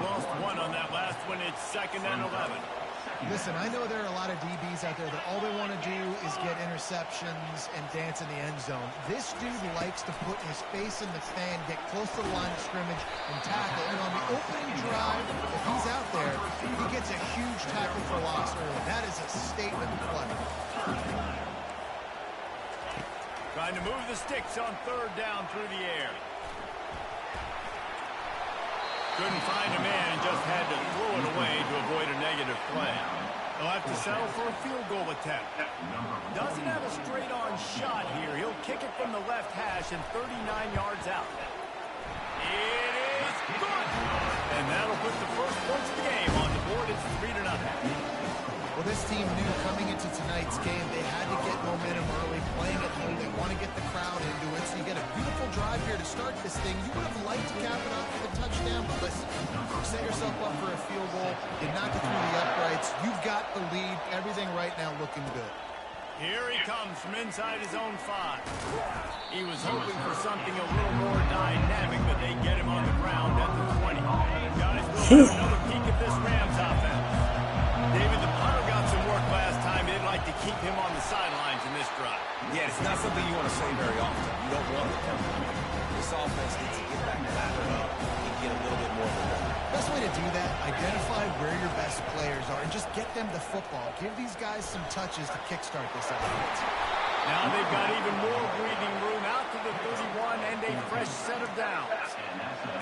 Lost 1 on that last one. It's 2nd and 11. Listen, I know there are a lot of DBs out there that all they want to do is get interceptions and dance in the end zone. This dude likes to put his face in the fan, get close to the line of scrimmage, and tackle. And on the opening drive, if he's out there, he gets a huge tackle for loss early. That is a statement play. Trying to move the sticks on third down through the air. Couldn't find a man and just had to throw it away to avoid a negative play. He'll have to settle for a field goal attempt. Doesn't have a straight-on shot here. He'll kick it from the left hash and 39 yards out. It is good! And that'll put the first points of the game on the board. It's 3-0. Well, this team knew coming into tonight's game they had to get momentum early, playing at home. They want to get the crowd into it, so you get a beautiful drive here to start this thing. You would have liked to cap it off with a touchdown, but listen, you set yourself up for a field goal. You knock it through the uprights. You've got the lead. Everything right now looking good. Here he comes from inside his own 5. He was hoping for something a little more dynamic, but they get him on the ground at the 20. Guys, we'll have another peek at this Rams offense. David, the punter got some work last time. They'd like to keep him on the sidelines in this drive. Yeah, it's not something you want to say very often. You don't want the punter. This offense needs to get back lathered up and get a little bit more of the ball. Best way to do that, identify where your best players are and just get them the football. Give these guys some touches to kickstart this offense. Now they've got even more breathing room out to the 31 and a fresh set of downs.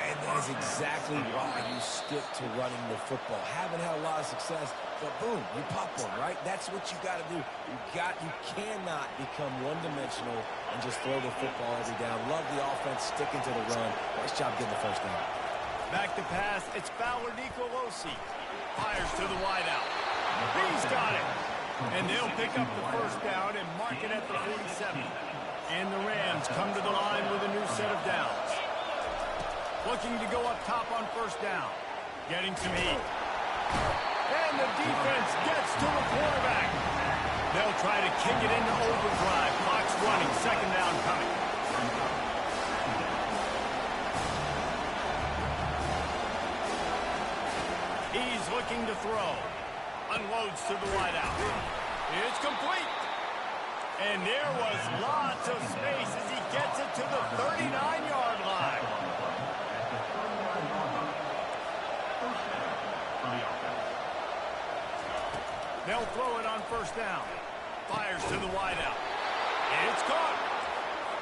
And that is exactly why you stick to running the football. Haven't had a lot of success, but boom, you pop one, right? That's what you got to do. You cannot become one-dimensional and just throw the football every down. Love the offense, sticking to the run. Nice job getting the first down. Back to pass, it's Fowler Nicolosi. Fires to the wideout. He's got it. And they'll pick up the first down and mark it at the 47. And the Rams come to the line with a new set of downs. Looking to go up top on first down. Getting some heat. And the defense gets to the quarterback. They'll try to kick it into overdrive. Clock's running. Second down coming. He's looking to throw. Unloads to the wideout. It's complete. And there was lots of space as he gets it to the 39-yard line. They'll throw it on first down. Fires to the wideout. It's caught.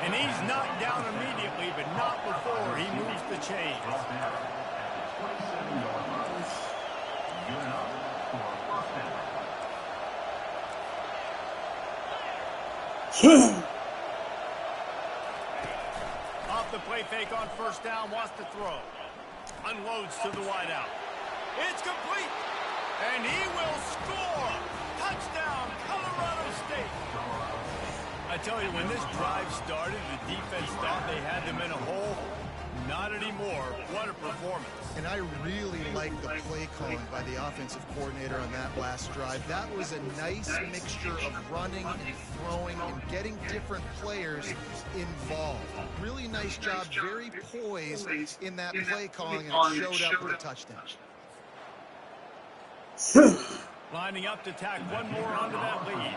And he's knocked down immediately, but not before he moves the chains. Off the play fake on first down, wants to throw. Unloads to the wideout. It's complete. And he will score. Touchdown, Colorado State. I tell you, when this drive started, the defense thought they had them in a hole. Not anymore. What a performance. And I really like the play calling by the offensive coordinator on that last drive. That was a nice mixture of running and throwing and getting different players involved. Really nice job, very poised in that play calling, and it showed up with a touchdown. Lining up to tack one more onto that lead.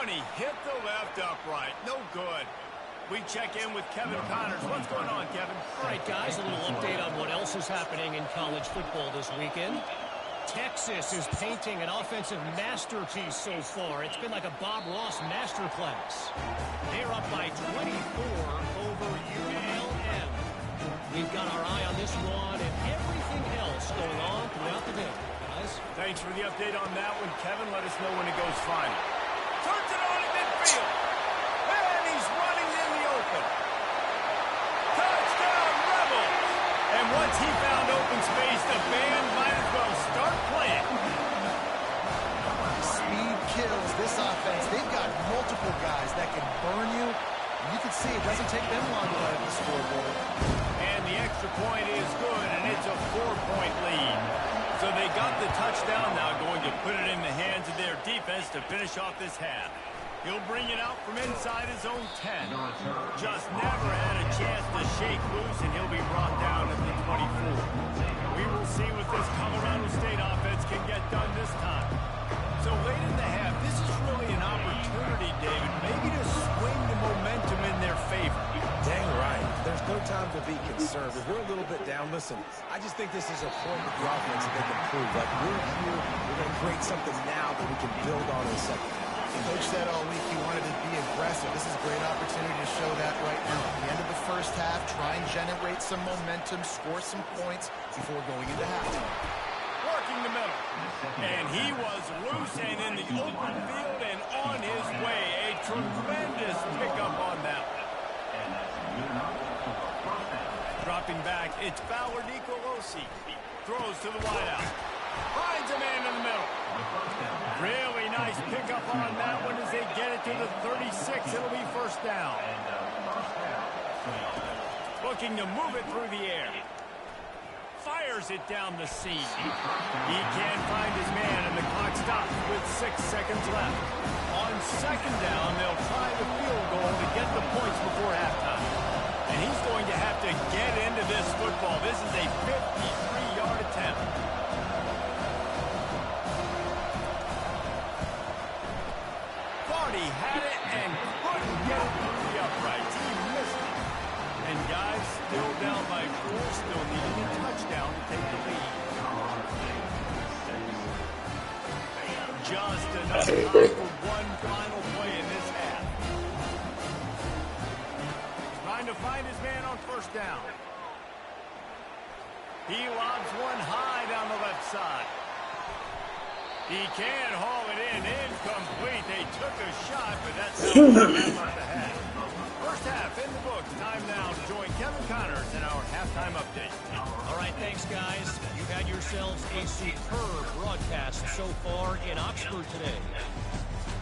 He hit the left upright. No good. We check in with Kevin Connors. What's going on, Kevin? All right, guys, a little update on what else is happening in college football this weekend. Texas is painting an offensive masterpiece so far. It's been like a Bob Ross masterclass. They're up by 24 over ULM. We've got our eye on this one and everything else going on throughout the day, guys. Thanks for the update on that one, Kevin. Let us know when it goes final. Turns it on in midfield. And he's running in the open. Touchdown, Rebels. And once he found open space, the band might as well start playing. Speed kills this offense. They've got multiple guys that can burn you. You can see it doesn't take them long to let the scoreboard. And the extra point is good, and it's a 4-point lead. So they got the touchdown, now going to put it in the hands of their defense to finish off this half. He'll bring it out from inside his own 10. Just never had a chance to shake loose, and he'll be brought down at the 24. We will see what this Colorado State offense can get done this time. So late in the half, this is really an opportunity, David, maybe to swing the momentum in their favor. Dang right. There's no time to be concerned. If we're a little bit down, listen, I just think this is a point with the offense that they can prove. Like, we're here, we're going to create something now that we can build on in the second half. Coach said all week he wanted to be aggressive. This is a great opportunity to show that right now. At the end of the first half, try and generate some momentum, score some points before going into halftime. Working the middle. And he was loose and in the open field and on his way. A tremendous pickup on that one. Dropping back, it's Fowler Nicolosi. Throws to the wideout. Finds a man in the middle. Really nice pickup on that one as they get it to the 36. It'll be first down. Looking to move it through the air. Fires it down the seam. He can't find his man, and the clock stops with 6 seconds left. On second down, they'll try the field goal to get the points before halftime. And he's going to have to get into this football. This is a 53-yard attempt. He had it and couldn't get it through the uprights. He missed it. And guys, still down by 4, still needing a touchdown to take the lead. Just enough time for one final play in this half. Trying to find his man on first down. He lobs one high down the left side. He can haul it in. Incomplete. They took a shot, but that's how they wrap up the half. First half in the books. Time now to join Kevin Connors in our halftime update. All right, thanks, guys. You've had yourselves a superb broadcast so far in Oxford today.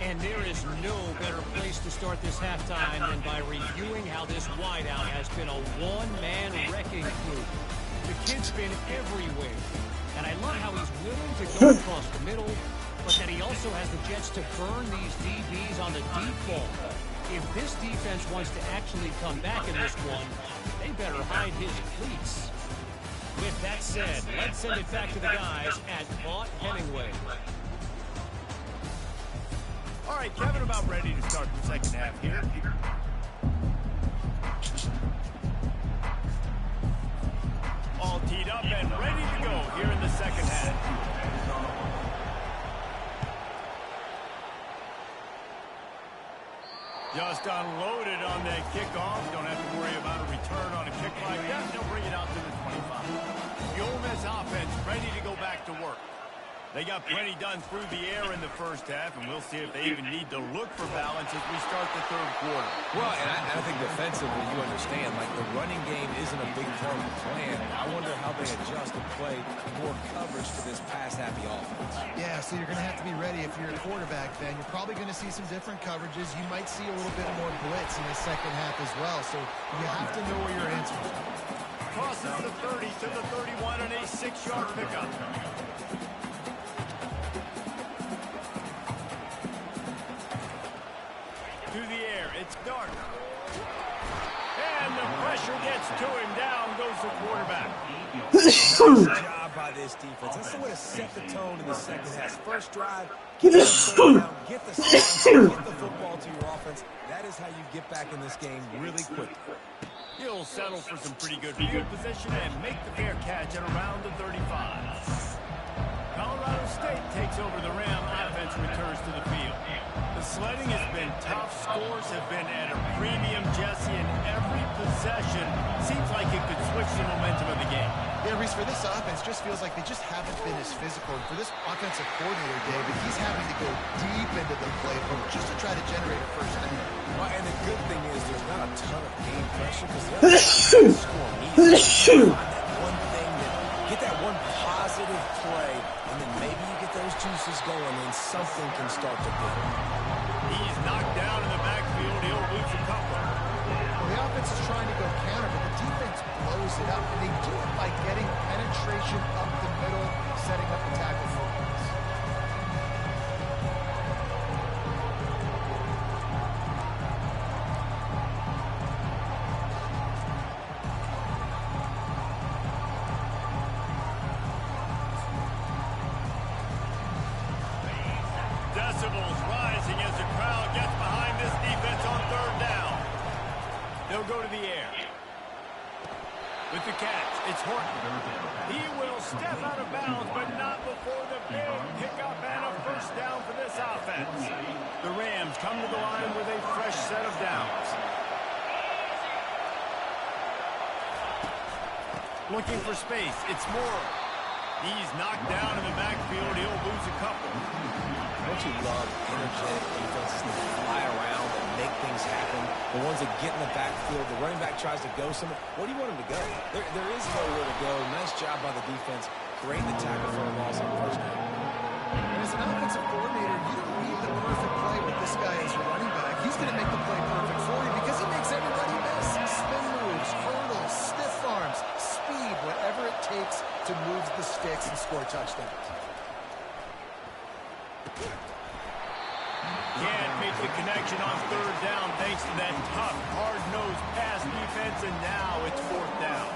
And there is no better place to start this halftime than by reviewing how this wideout has been a one-man wrecking crew. The kid's been everywhere. And I love how he's willing to go across the middle, but that he also has the jets to burn these DBs on the deep ball. If this defense wants to actually come back in this one, they better hide his cleats. With that said, let's send it back to the guys at Vaught Hemingway. All right, Kevin, about ready to start the second half here. All teed up and ready to go here in the second half. Just unloaded on that kickoff. Don't have to worry about a return on a kick like that. They'll bring it out to the 25. The Ole Miss offense ready to go back to work. They got plenty done through the air in the first half, and we'll see if they even need to look for balance as we start the third quarter. Well, and I think defensively, you understand, like the running game isn't a big part of the plan. I wonder how they adjust and play more coverage for this pass-happy offense. Yeah, so you're going to have to be ready if you're a quarterback, Ben. You're probably going to see some different coverages. You might see a little bit more blitz in the second half as well, so you have to know where your answers are. Crosses the 30 to the 31 and a 6-yard pickup. Through the air, it's Dark. And the pressure gets to him. Down goes the quarterback. Nice job by this defense. That's the way to set the tone in the second half. First drive, get the down, get the snap, get the football to your offense. That is how you get back in this game really quickly. He'll settle for some pretty good field position and make the fair catch at around the 35. Colorado State takes over the Ram. Offense returns to the field. The sledding has been tough. Scores have been at a premium, Jesse, and every possession seems like it could switch the momentum of the game. Yeah, Reese, for this offense, just feels like they just haven't been as physical. And for this offensive coordinator, David, he's having to go deep into the playbook just to try to generate a first down. Well, and the good thing is there's not a ton of game pressure because the other team score easily. That one thing, get that one positive play, and then maybe you get those juices going and something can start to build. He's knocked down in the backfield. He'll lose a couple. Well, the offense is trying to go counter, but the defense blows it up, and they do it by getting penetration up the middle, setting up the tackle for us. decibels rising as the crowd gets behind this defense on third down. They'll go to the air. With the catch, it's Horton. He will step out of bounds, but not before the big pickup and a first down for this offense. The Rams come to the line with a fresh set of downs. Looking for space, it's Moore. He's knocked down in the backfield. He'll lose a couple. Don't you love energetic defenses that fly around and make things happen? The ones that get in the backfield, the running back tries to go somewhere. Where do you want him to go? There is nowhere to go. Nice job by the defense. Creating the tackle for a loss on first down. And as an offensive coordinator, you don't need the perfect play with this guy as your running back. He's going to make the play perfect for you because he makes everybody miss. Spin moves, hurdles, stiff arms, speed, whatever it takes to move the sticks and score touchdowns. Can't make the connection on third down thanks to that tough, hard-nosed pass defense, and now it's fourth down.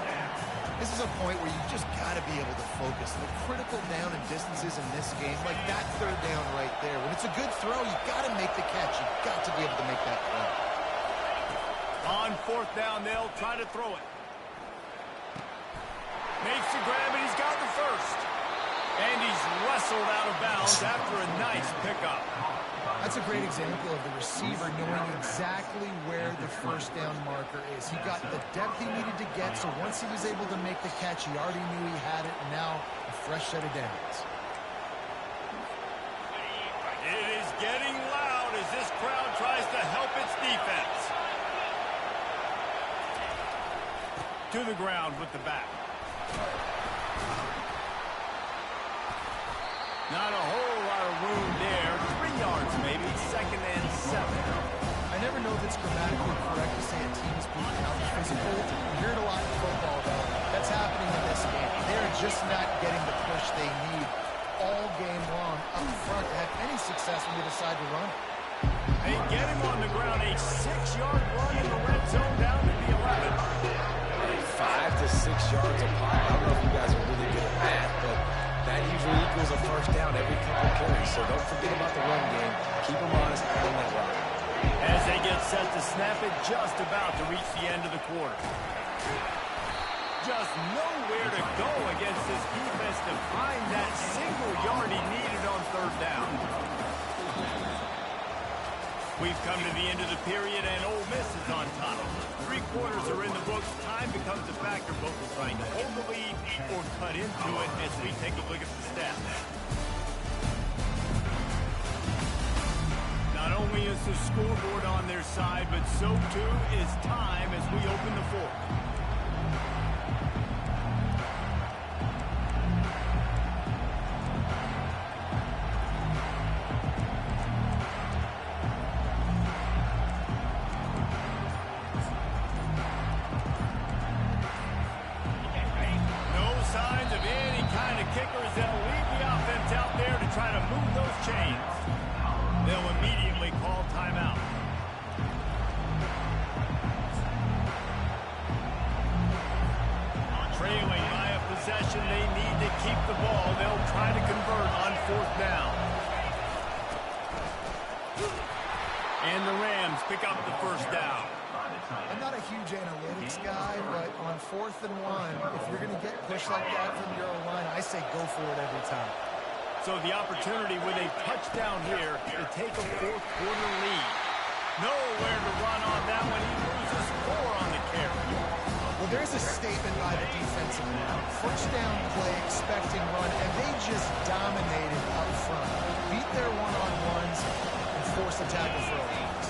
This is a point where you just got to be able to focus. The critical down and distances in this game, like that third down right there. When it's a good throw, you got to make the catch. You got to be able to make that play. On fourth down, they'll try to throw it. Makes the grab, and he's got the first. And he's wrestled out of bounds after a nice pickup. That's a great example of the receiver knowing exactly where the first down marker is. He got the depth he needed to get, so once he was able to make the catch, he already knew he had it, and now a fresh set of downs. It is getting loud as this crowd tries to help its defense. To the ground with the back. Not a whole lot of room there. 3 yards maybe. Second and 7. I never know if it's grammatically correct to say a team is being out physical. We hear it a lot in football, though. That's happening in this game. They're just not getting the push they need all game long up front to have any success when they decide to run. They get him on the ground. A 6-yard run in the red zone down to the 11. 5 to 6 yards apart. I don't know if you guys are really good at math, but that usually equals a first down every couple of carries. So don't forget about the run game. Keep them honest on that run. As they get set to snap it, just about to reach the end of the quarter. Just nowhere to go against this defense to find that single yard he needed on third down. We've come to the end of the period, and Ole Miss is on top. 3 quarters are in the books. Time becomes a factor, both in trying to hold the lead or cut into it as we take a look at the stats. Not only is the scoreboard on their side, but so too is time as we open the fourth. They'll immediately call timeout. Trailing by a possession, they need to keep the ball. They'll try to convert on fourth down. And the Rams pick up the first down. I'm not a huge analytics guy, but on 4th and 1, if you're going to get pushed like that from your own line, I say go for it every time. So the opportunity with a touchdown here to take a fourth quarter lead. Nowhere to run on that one. He loses 4 on the carry. Well, there's a statement by the defensive line. First down play, expecting run, and they just dominated up front. Beat their one-on-ones and force a tackle for a loss.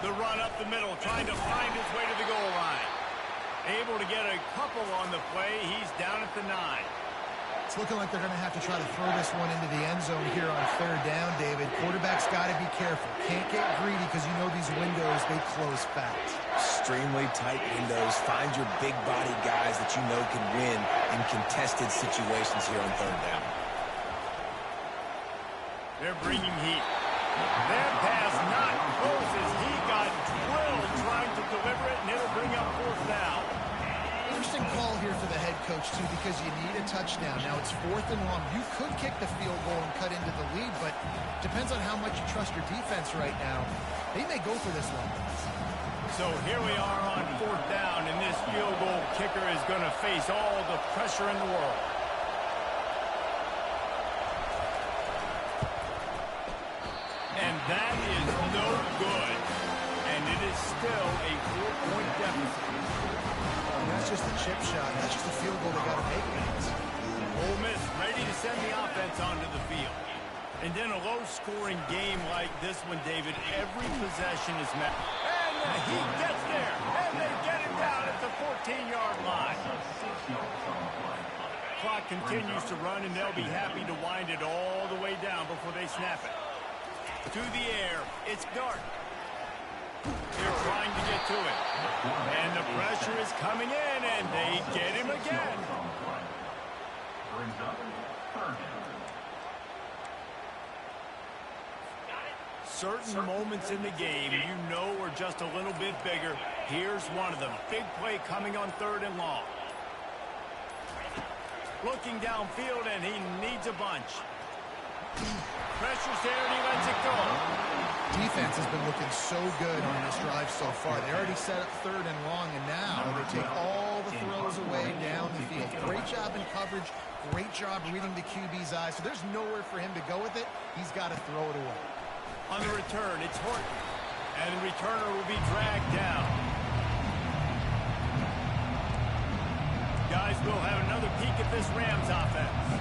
The run up the middle, trying to find his way to the goal line. Able to get a couple on the play. He's down at the 9. It's looking like they're going to have to try to throw this one into the end zone here on third down, David. Quarterback's got to be careful. Can't get greedy because you know these windows, they close fast. Extremely tight windows. Find your big body guys that you know can win in contested situations here on third down. They're bringing heat. That pass not close as he got drilled trying to deliver it, and it'll bring up fourth down. Interesting call here for the head coach, too, because you need a touchdown. Now it's 4th and 1. You could kick the field goal and cut into the lead, but depending depends on how much you trust your defense right now. They may go for this one. So here we are on 4th down, and this field goal kicker is going to face all the pressure in the world. And that is no good. And it is still a 4-point deficit. That's just a chip shot. That's just a field goal they got to make, guys. Ole Miss ready to send the offense onto the field. And in a low-scoring game like this one, David, every possession is met. And he gets there, and they get him down at the 14-yard line. Clock continues to run, and they'll be happy to wind it all the way down before they snap it. To the air, it's Dart. They're trying to get to it. And the pressure is coming in, and they get him again. Brings up third down. Certain moments in the game you know are just a little bit bigger. Here's one of them. Big play coming on 3rd and long. Looking downfield, and he needs a bunch. Pressure's there, and he lets it go. Defense has been looking so good on this drive so far. They already set up 3rd and long, and now they take all the throws away down the field. Great job in coverage. Great job reading the QB's eyes. So there's nowhere for him to go with it. He's got to throw it away. On the return, it's Horton. And the returner will be dragged down. Guys, we'll have another peek at this Rams offense.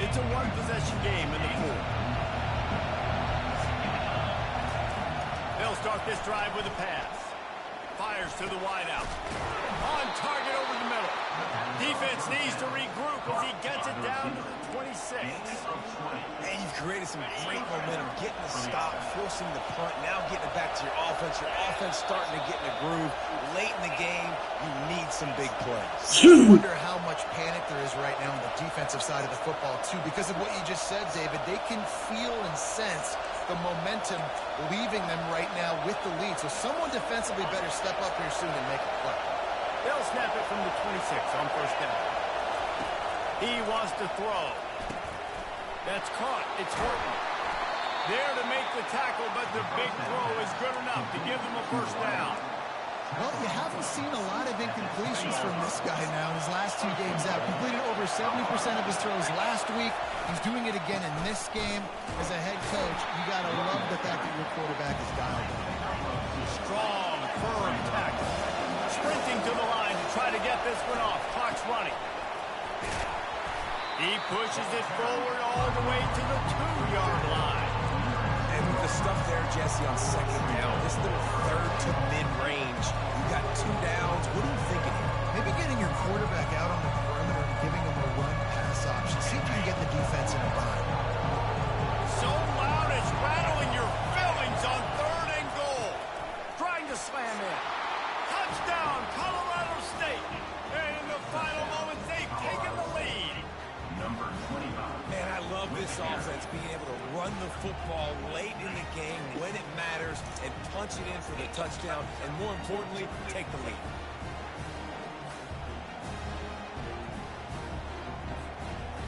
It's a one-possession game in the 4th. They'll start this drive with a pass. Fires to the wideout. On target over the middle. Defense needs to regroup as he gets it down to the 26. And you've created some great momentum, getting the stop, forcing the punt, now getting it back to your offense. Your offense starting to get in a groove. Late in the game, you need some big plays. I wonder how much panic there is right now on the defensive side of the football, too. Because of what you just said, David, they can feel and sense the momentum leaving them right now with the lead. So someone defensively better step up here soon and make a play. They'll snap it from the 26 on 1st down. He wants to throw. That's caught. It's Horton. There to make the tackle, but the big throw is good enough to give them a 1st down. Well, you haven't seen a lot of incompletions from this guy now in his last 2 games out. Completed over 70% of his throws last week. He's doing it again in this game. As a head coach, you got to love the fact that your quarterback is dialed in. Strong, firm tackle. Sprinting to the line to try to get this one off. Clock's running. He pushes it forward all the way to the 2-yard line. And with the stuff there, Jesse, on 2nd down, this little 3rd to mid-range, you got 2 downs. What are you thinking here? Maybe getting your quarterback out on the perimeter and giving him a run-pass option. See if you can get the defense in a bind. So loud it's rattling your fillings on 3rd and goal. Trying to slam in. Touchdown, Colorado State. And in the final moments, they've taken the lead. Number 25. Man, I love this offense being able to run the football late in the game when it matters and punch it in for the touchdown, and more importantly, take the lead.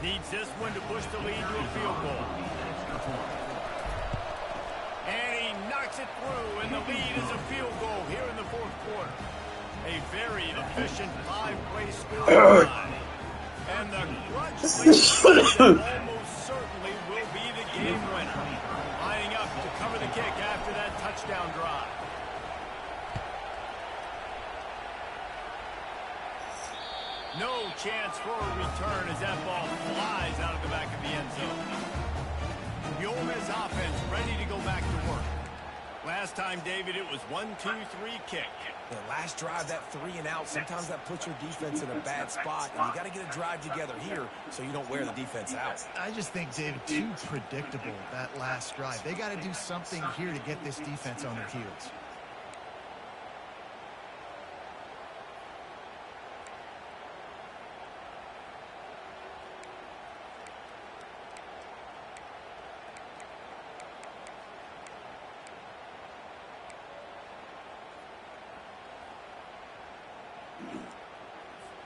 Needs this one to push the lead to a field goal. And he knocks it through, and the lead is a field goal here in the 4th quarter. A very efficient 5-play score drive. And the clutch play almost certainly will be the game winner. Lining up to cover the kick after that touchdown drive. No chance for a return as that ball flies out of the back of the end zone. The Ole Miss offense ready to go back to work. Last time, David, it was 1-2-3 kick. The last drive, that 3 and out, sometimes that puts your defense in a bad spot, and you got to get a drive together here so you don't wear the defense out. I just think, David, too predictable, that last drive. They got to do something here to get this defense on their heels.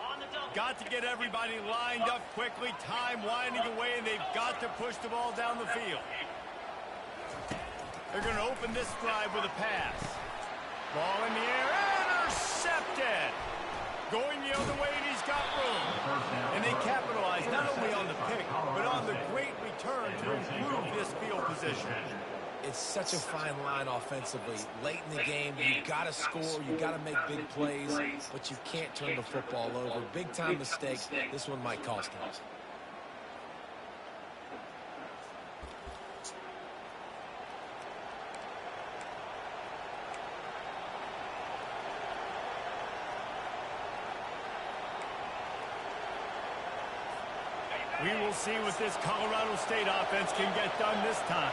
On the double. got to get everybody lined up quickly, time winding away, and they've got to push the ball down the field. They're going to open this drive with a pass. Ball in the air, intercepted. Going the other way, and he's got room. And they capitalize not only on the pick, but on the great return to improve this field position. It's such a fine line offensively. Late in the game, you got to score, you got to make big plays, but you can't turn the football over. Big-time mistakes. This one might cost them. We will see what this Colorado State offense can get done this time.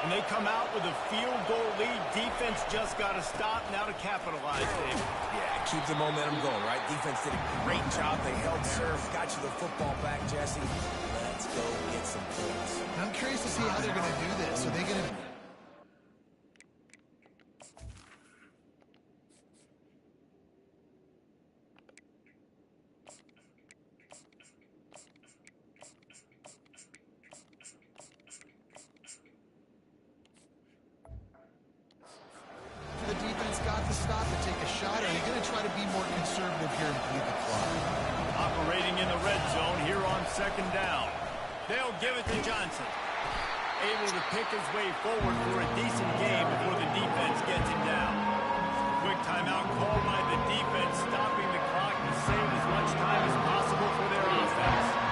And they come out with a field goal lead. Defense just got to stop now to capitalize, Dave. Yeah, keep the momentum going, right? Defense did a great job. They held serve, got you the football back, Jesse. Let's go get some points. I'm curious to see how they're going to do this. Are they going to... The defense got to stop and take a shot. Are you going to try to be more conservative here and bleed the clock? Operating in the red zone here on second down. They'll give it to Johnson. Able to pick his way forward for a decent game before the defense gets him down. Quick timeout called by the defense, stopping the clock to save as much time as possible for their offense.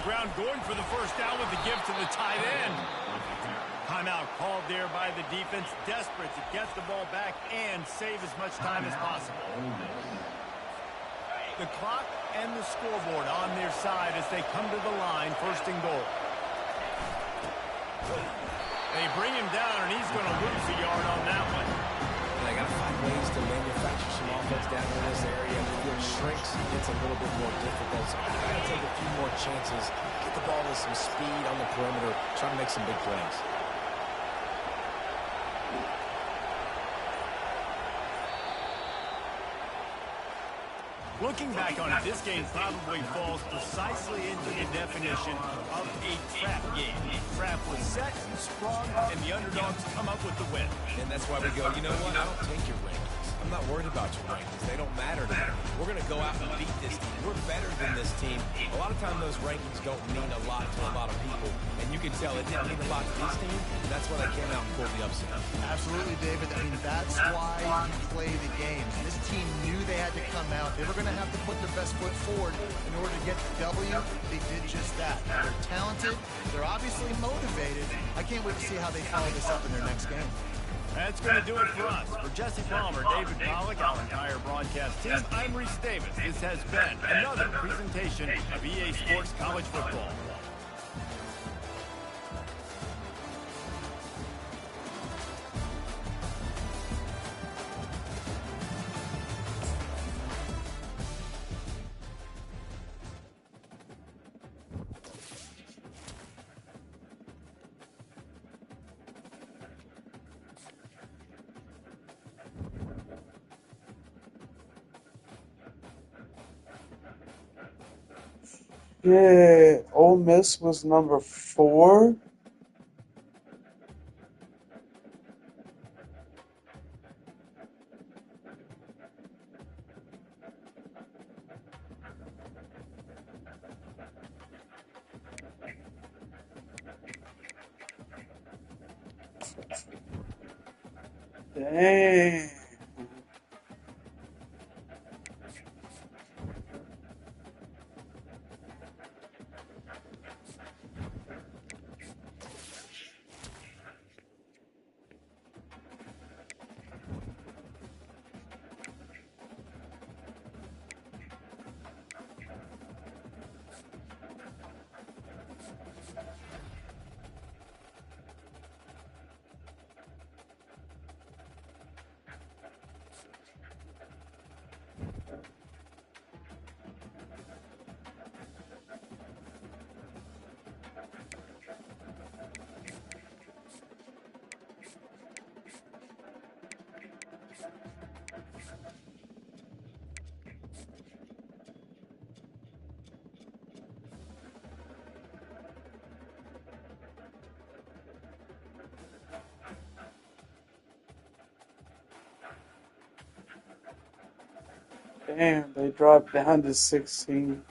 Ground going for the first down with the give to the tight end. Timeout called there by the defense, desperate to get the ball back and save as much time as possible. The clock and the scoreboard on their side as they come to the line, first and goal. They bring him down, and he's going to lose a yard on that one. They got to find ways to manufacture some offense down in this area. The field shrinks, it's a little bit more difficult. So they got to take a few more chances, get the ball with some speed on the perimeter, try to make some big plays. Looking back on it, this game probably falls precisely into the definition of a trap game. Trap was set, sprung, and the underdogs come up with the win. And that's why we go, you know what, I don't take your rankings. I'm not worried about your rankings. They don't matter to me. We're going to go out and beat this team. We're better than this team. A lot of times those rankings don't mean a lot to a lot of people. And you can tell it didn't mean a lot to this team. And that's why they came out and pulled the upset. Absolutely, David. I mean, that's why you play the games. This team knew they had to come out. They were going to have to put their best foot forward in order to get the W. They did just that. They're talented. They're obviously motivated. I can't wait to see how they follow this up in their next game. That's going to do it for us. For Jesse Palmer, David Pollack, our entire broadcast team, I'm Reese Davis. This has been another presentation of EA Sports College Football. Yeah, Ole Miss was number 4. Dang. Damn, they dropped down to 16.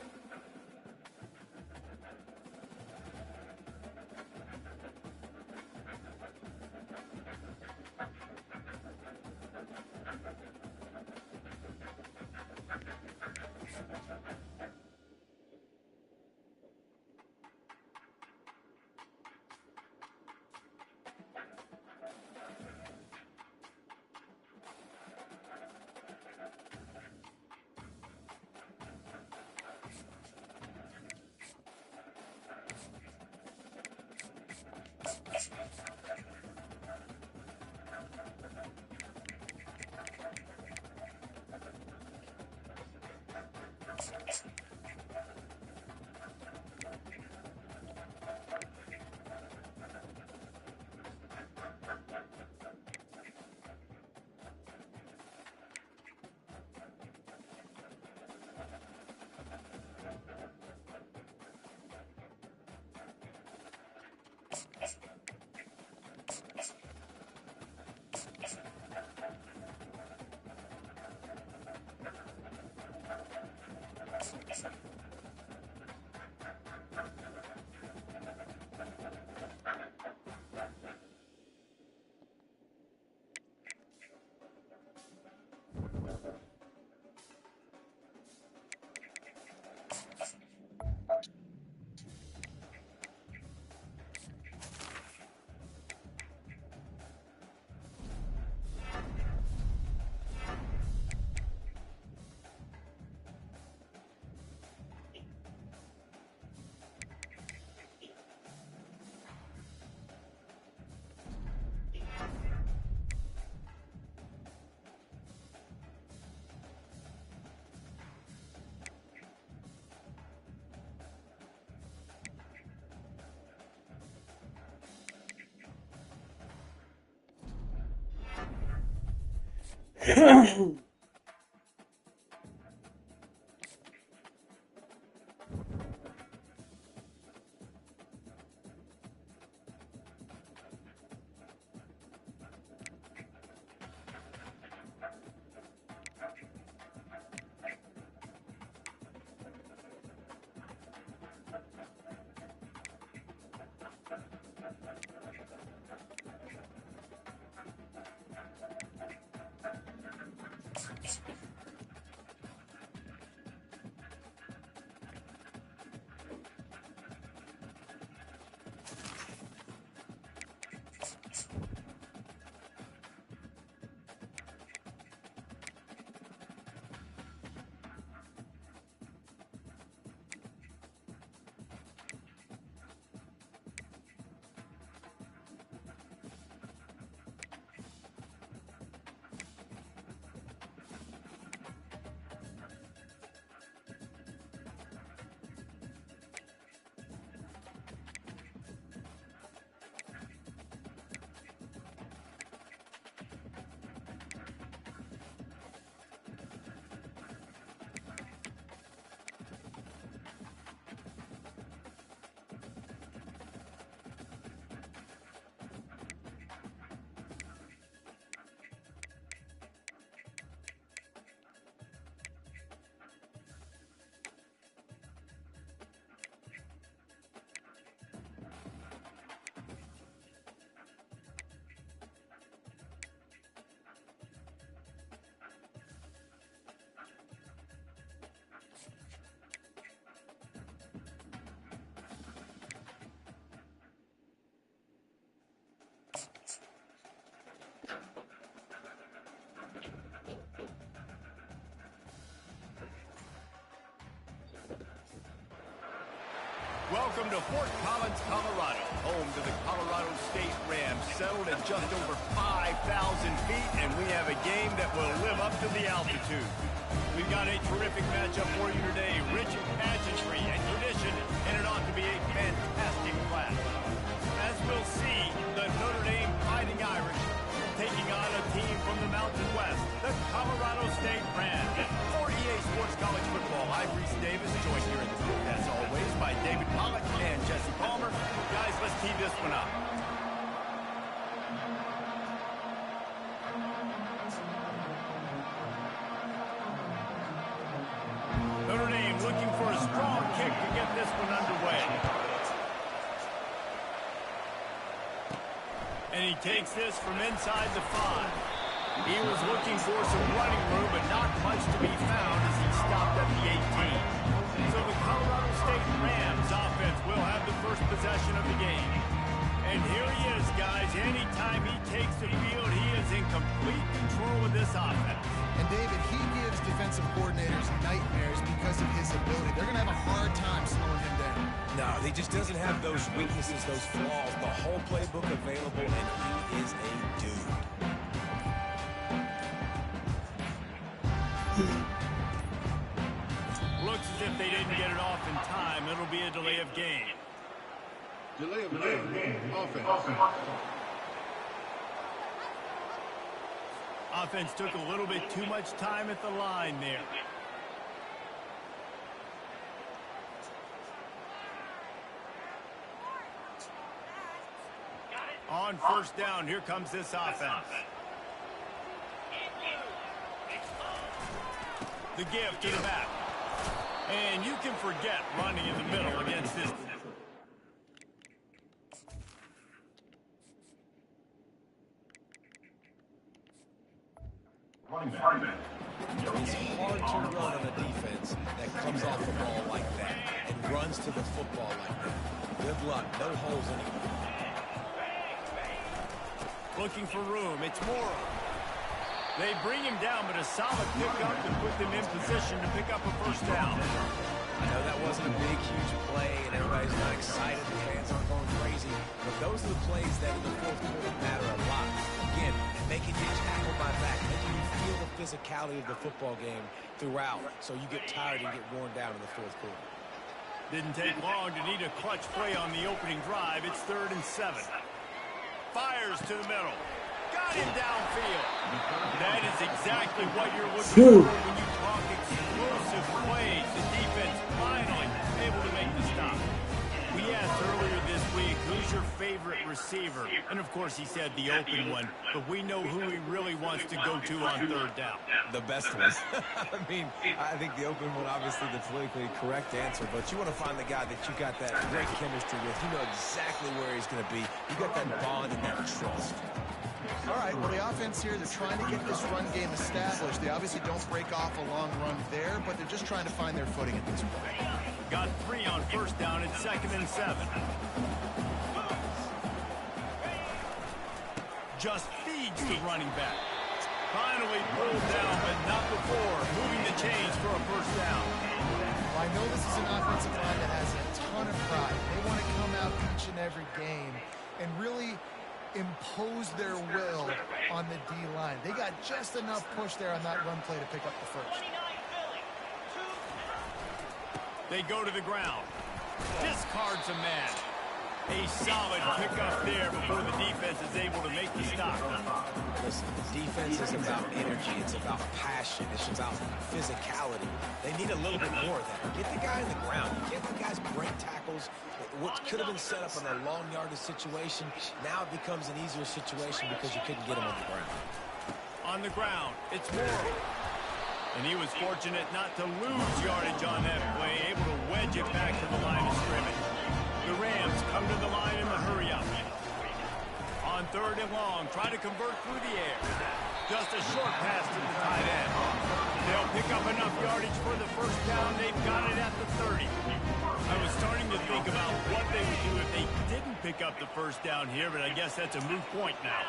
Welcome to Fort Collins, Colorado, home to the Colorado State Rams, settled at just over 5,000 feet, and we have a game that will live up to the altitude. We've got a terrific matchup for you today, rich in pageantry and tradition, and it ought to be a fantastic clash. As we'll see, the Notre Dame Fighting Irish taking on a team from the Mountain West, the Colorado State Rams. 48 Sports College Football. I'm Reese Davis, joined here in the booth, as always, by David Pollock and Jesse Palmer. Guys, let's tee this one up. he takes this from inside the 5. He was looking for some running room, but not much to be found as he stopped at the 18. So the Colorado State Rams offense will have the first possession of the game. And here he is, guys. Anytime he takes the field, he is in complete control of this offense. And David, he gives defensive coordinators nightmares because of his ability. They're going to have a hard time slowing him down. No, he just doesn't have those weaknesses, those flaws, the whole playbook available, and he is a dude. Looks as if they didn't get it off in time. It'll be a delay of game. Delay of game. Offense. Offense took a little bit too much time at the line there. On first down, here comes this offense. The give to the back. And you can forget running in the middle against this. It's hard to run on a defense that comes off the ball like that and runs to the football like that. Good luck. No holes anywhere. Looking for room. It's Morrow. They bring him down, but a solid pickup to put them in position to pick up a first down. I know that wasn't a big, huge play, and everybody's not excited. The fans aren't going crazy. But those are the plays that in the fourth quarter matter a lot. Again, making you tackle my back, making you feel the physicality of the football game throughout, so you get tired and get worn down in the fourth quarter. Didn't take long to need a clutch play on the opening drive. It's 3rd and 7. Fires to the middle. Got him downfield. That is exactly what you're looking for when you talk explosive plays. The defense finally able to make the stop. We asked earlier this week, who's your favorite receiver? And of course he said the open one, but we know who he really wants to go to on 3rd down. The best one. I mean, I think the open one, obviously the politically correct answer, but you want to find the guy that you got that great chemistry with. You know exactly where he's going to be. You got that bond and that trust. All right, well, the offense here, they're trying to get this run game established. They obviously don't break off a long run there, but they're just trying to find their footing at this point. Got 3 on first down. It's 2nd and 7. Just feeds the running back. Finally pulled down, but not before moving the chains for a first down. Well, I know this is an offensive line that has a ton of pride. They want to come out each and every game and really impose their will on the D-line. They got just enough push there on that run play to pick up the first. They go to the ground. Discards a man. A solid pickup there before the defense is able to make the stop. Listen, defense is about energy. It's about passion. It's about physicality. They need a little bit more of that. Get the guy in the ground. Get the guys break tackles. What could have been set up in a long yardage situation, now it becomes an easier situation because you couldn't get him on the ground. On the ground, it's Morrow. And he was fortunate not to lose yardage on that play, able to wedge it back to the line of scrimmage. The Rams come to the line in the hurry-up. On 3rd and long, try to convert through the air. Just a short pass to the tight end. They'll pick up enough yardage for the first down. They've got it at the 30. I was starting to think about what they would do if they didn't pick up the first down here, but I guess that's a moot point now.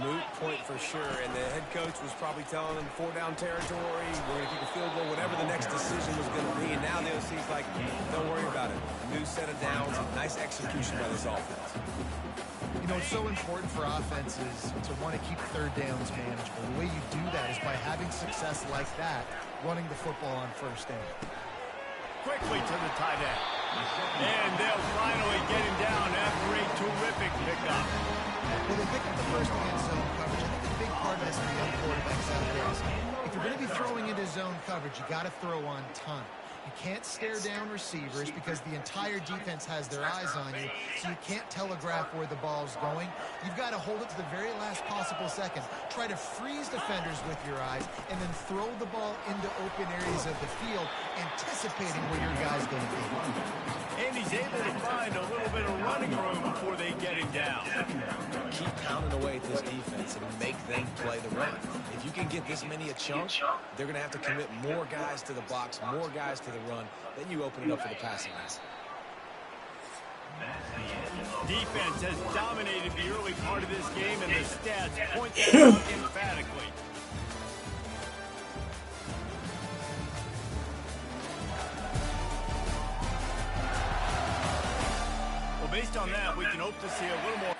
Moot point for sure, and the head coach was probably telling them 4-down territory, we're going to kick a field goal, whatever the next decision was going to be, and now the OC's like, don't worry about it. New set of downs, nice execution by this offense. You know, it's so important for offenses to want to keep 3rd downs manageable. The way you do that is by having success like that, running the football on first down. Quickly to the tight end. And they'll finally get him down after a terrific pickup. Well, they pick up the first against zone coverage. I think the big part of this for young quarterbacks out there is if you're going to be throwing into zone coverage, you got to throw on time. You can't stare down receivers because the entire defense has their eyes on you, so you can't telegraph where the ball's going. You've got to hold it to the very last possible second. Try to freeze defenders with your eyes and then throw the ball into open areas of the field, anticipating where your guy's going to be. And he's able to find a little bit of running room before they get him down. Keep pounding away at this defense and make them play the run. If you can get this many a chunk, they're going to have to commit more guys to the box, more guys to the run. Then you open it up for the passing game. Defense has dominated the early part of this game, and the stats point that out emphatically. Well, based on that, we can hope to see a little more.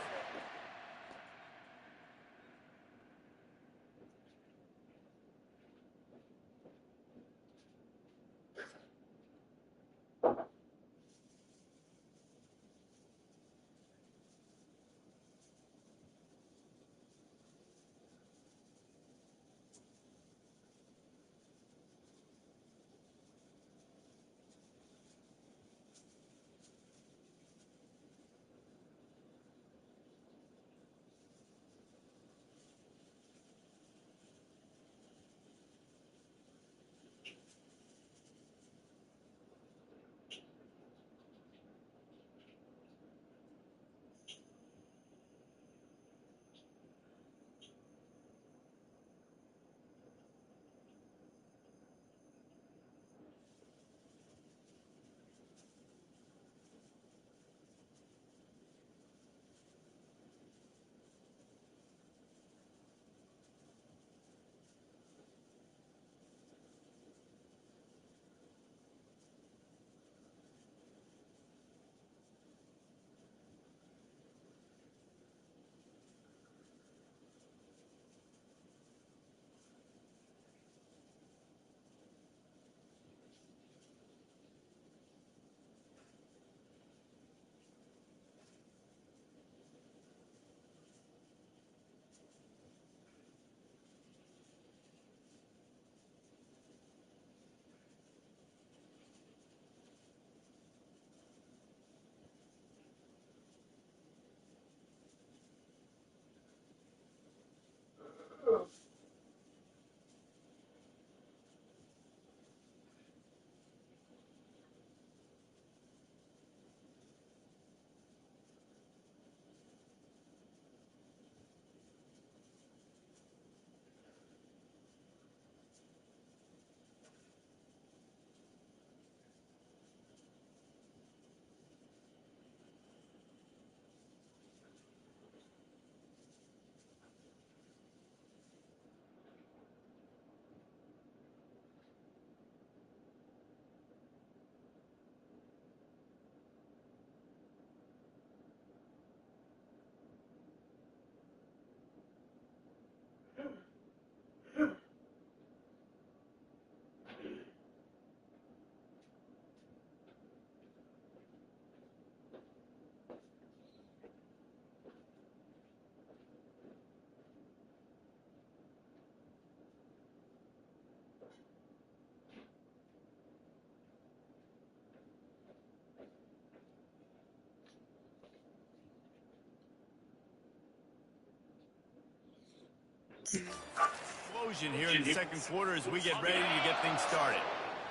Explosion here in the second quarter as we get ready to get things started.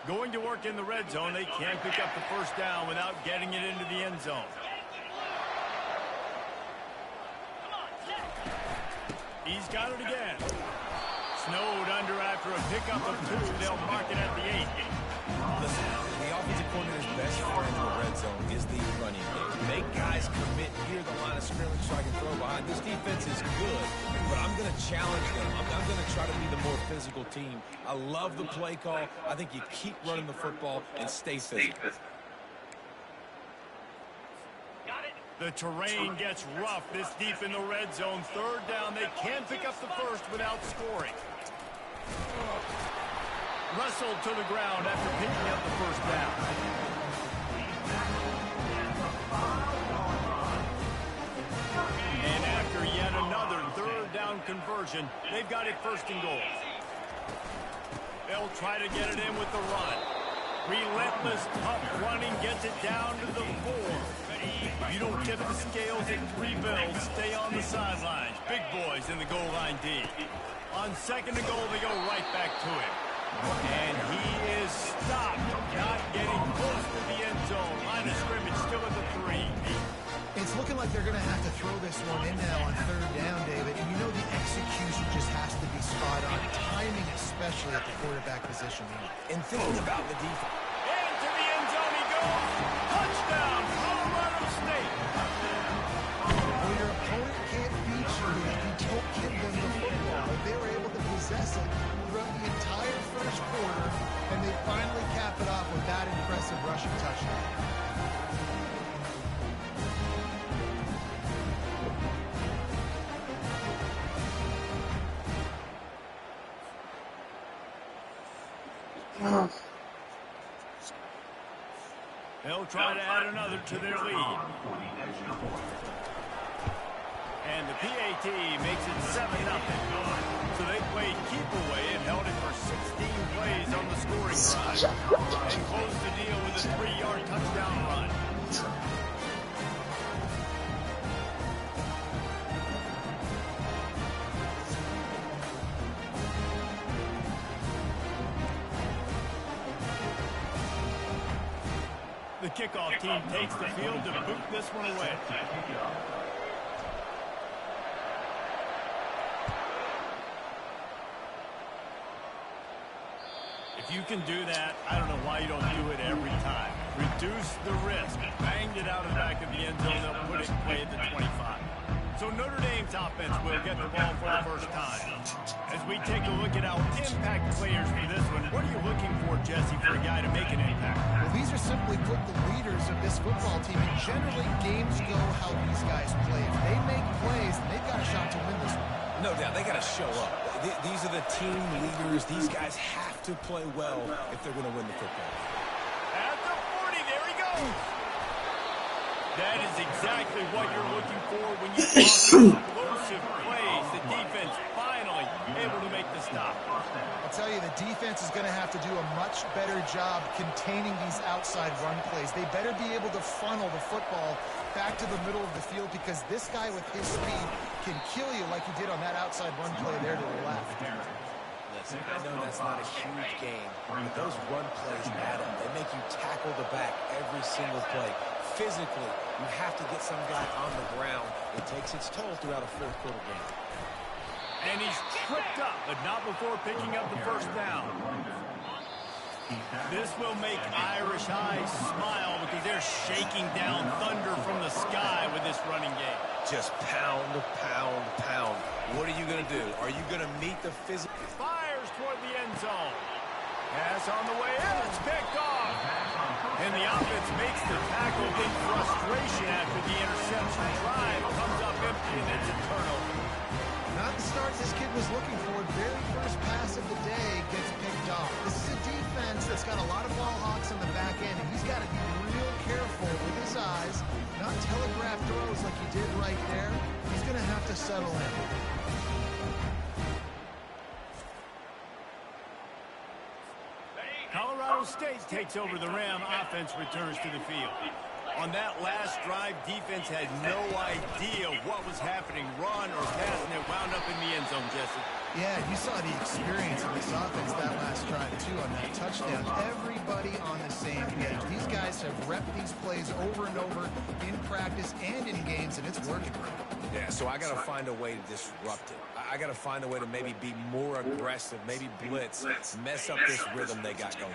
Going to work in the red zone, they can't pick up the first down without getting it into the end zone. He's got it again. Snowed under after a pickup of 2. They'll mark it at the 8. Listen, the offensive coordinator's best friend in the red zone is the running game. Make guys commit near the line of scrimmage so I can throw behind. This defense is good, but I'm going to challenge them. I'm going to try to be the more physical team. I love the play call. I think you keep running the football and stay physical. The terrain gets rough this deep in the red zone. Third down, they can't pick up the first without scoring. Wrestled to the ground after picking up the first down. And after yet another third down conversion, they've got it 1st and goal. They'll try to get it in with the run. Relentless, tough running gets it down to the 4. You don't tip the scales at 3 bills. Stay on the sidelines. Big boys in the goal line D. On second and goal, they go right back to him. And he is stopped, not getting close to the end zone. Line of scrimmage still at the 3. It's looking like they're going to have to throw this one in now on third down, David. And you know the execution just has to be spot on. Timing, especially at the quarterback position. And thinking about the defense. Into the end zone he goes. Touchdown, Colorado State. Well, your opponent can't beat you if you don't give them the football. But they were able to possess it throughout the entire first quarter, and they finally cap it off with that impressive rushing touchdown. They'll try to add another to their lead. And the PAT makes it 7-0. So they played keep away and held it for 16 plays on the scoring drive. And closed the deal with a 3-yard touchdown run. The kickoff team takes the field to boot this one away. If you can do that, I don't know why you don't do it every time. Reduce the risk. Banged it out of the back of the end zone. They'll put it in play at the 25. So Notre Dame's offense will get the ball for the first time. As we take a look at our impact players for this one, what are you looking for, Jesse, for a guy to make an impact? Well, these are simply put the leaders of this football team, and generally games go how these guys play. If they make plays, then they've got a shot to win this one. No doubt, they got to show up. These are the team leaders. These guys have to play well if they're going to win the football. At the 40, there he goes. That is exactly what you're looking for when you talk explosive plays. The defense finally able to make the stop. I'll tell you, the defense is going to have to do a much better job containing these outside run plays. They better be able to funnel the football back to the middle of the field, because this guy with his speed can kill you like he did on that outside run play there to the left. Listen, I know that's not a huge game, but those run plays add up. They make you tackle the back every single play. Physically, you have to get some guy on the ground. It takes its toll throughout a fourth quarter game. And he's tripped up, but not before picking up the first down. This will make Irish eyes smile because they're shaking down thunder from the sky with this running game. Just pound, pound, pound. What are you going to do? Are you going to meet the physical? Fires toward the end zone. Pass on the way in. It's picked off. And the offense makes the tackle in frustration after the interception. Drive comes up empty, and it's a turnover. Not the start this kid was looking for. Very first pass of the day gets picked off. This is a defense that's got a lot of ball hawks on the back end, and he's got to be real careful with his eyes, not telegraph throws like he did right there. He's going to have to settle in. Colorado State takes over the Ram. Offense returns to the field. On that last drive, defense had no idea what was happening, run or pass, and it wound up in the end zone, Jesse. Yeah, you saw the experience of this offense that last drive, too, on that touchdown. Everybody on the same page. These guys have repped these plays over and over in practice and in games, and it's working. Yeah, so I got to find a way to disrupt it. I got to find a way to maybe be more aggressive, maybe blitz, mess up this rhythm they got going.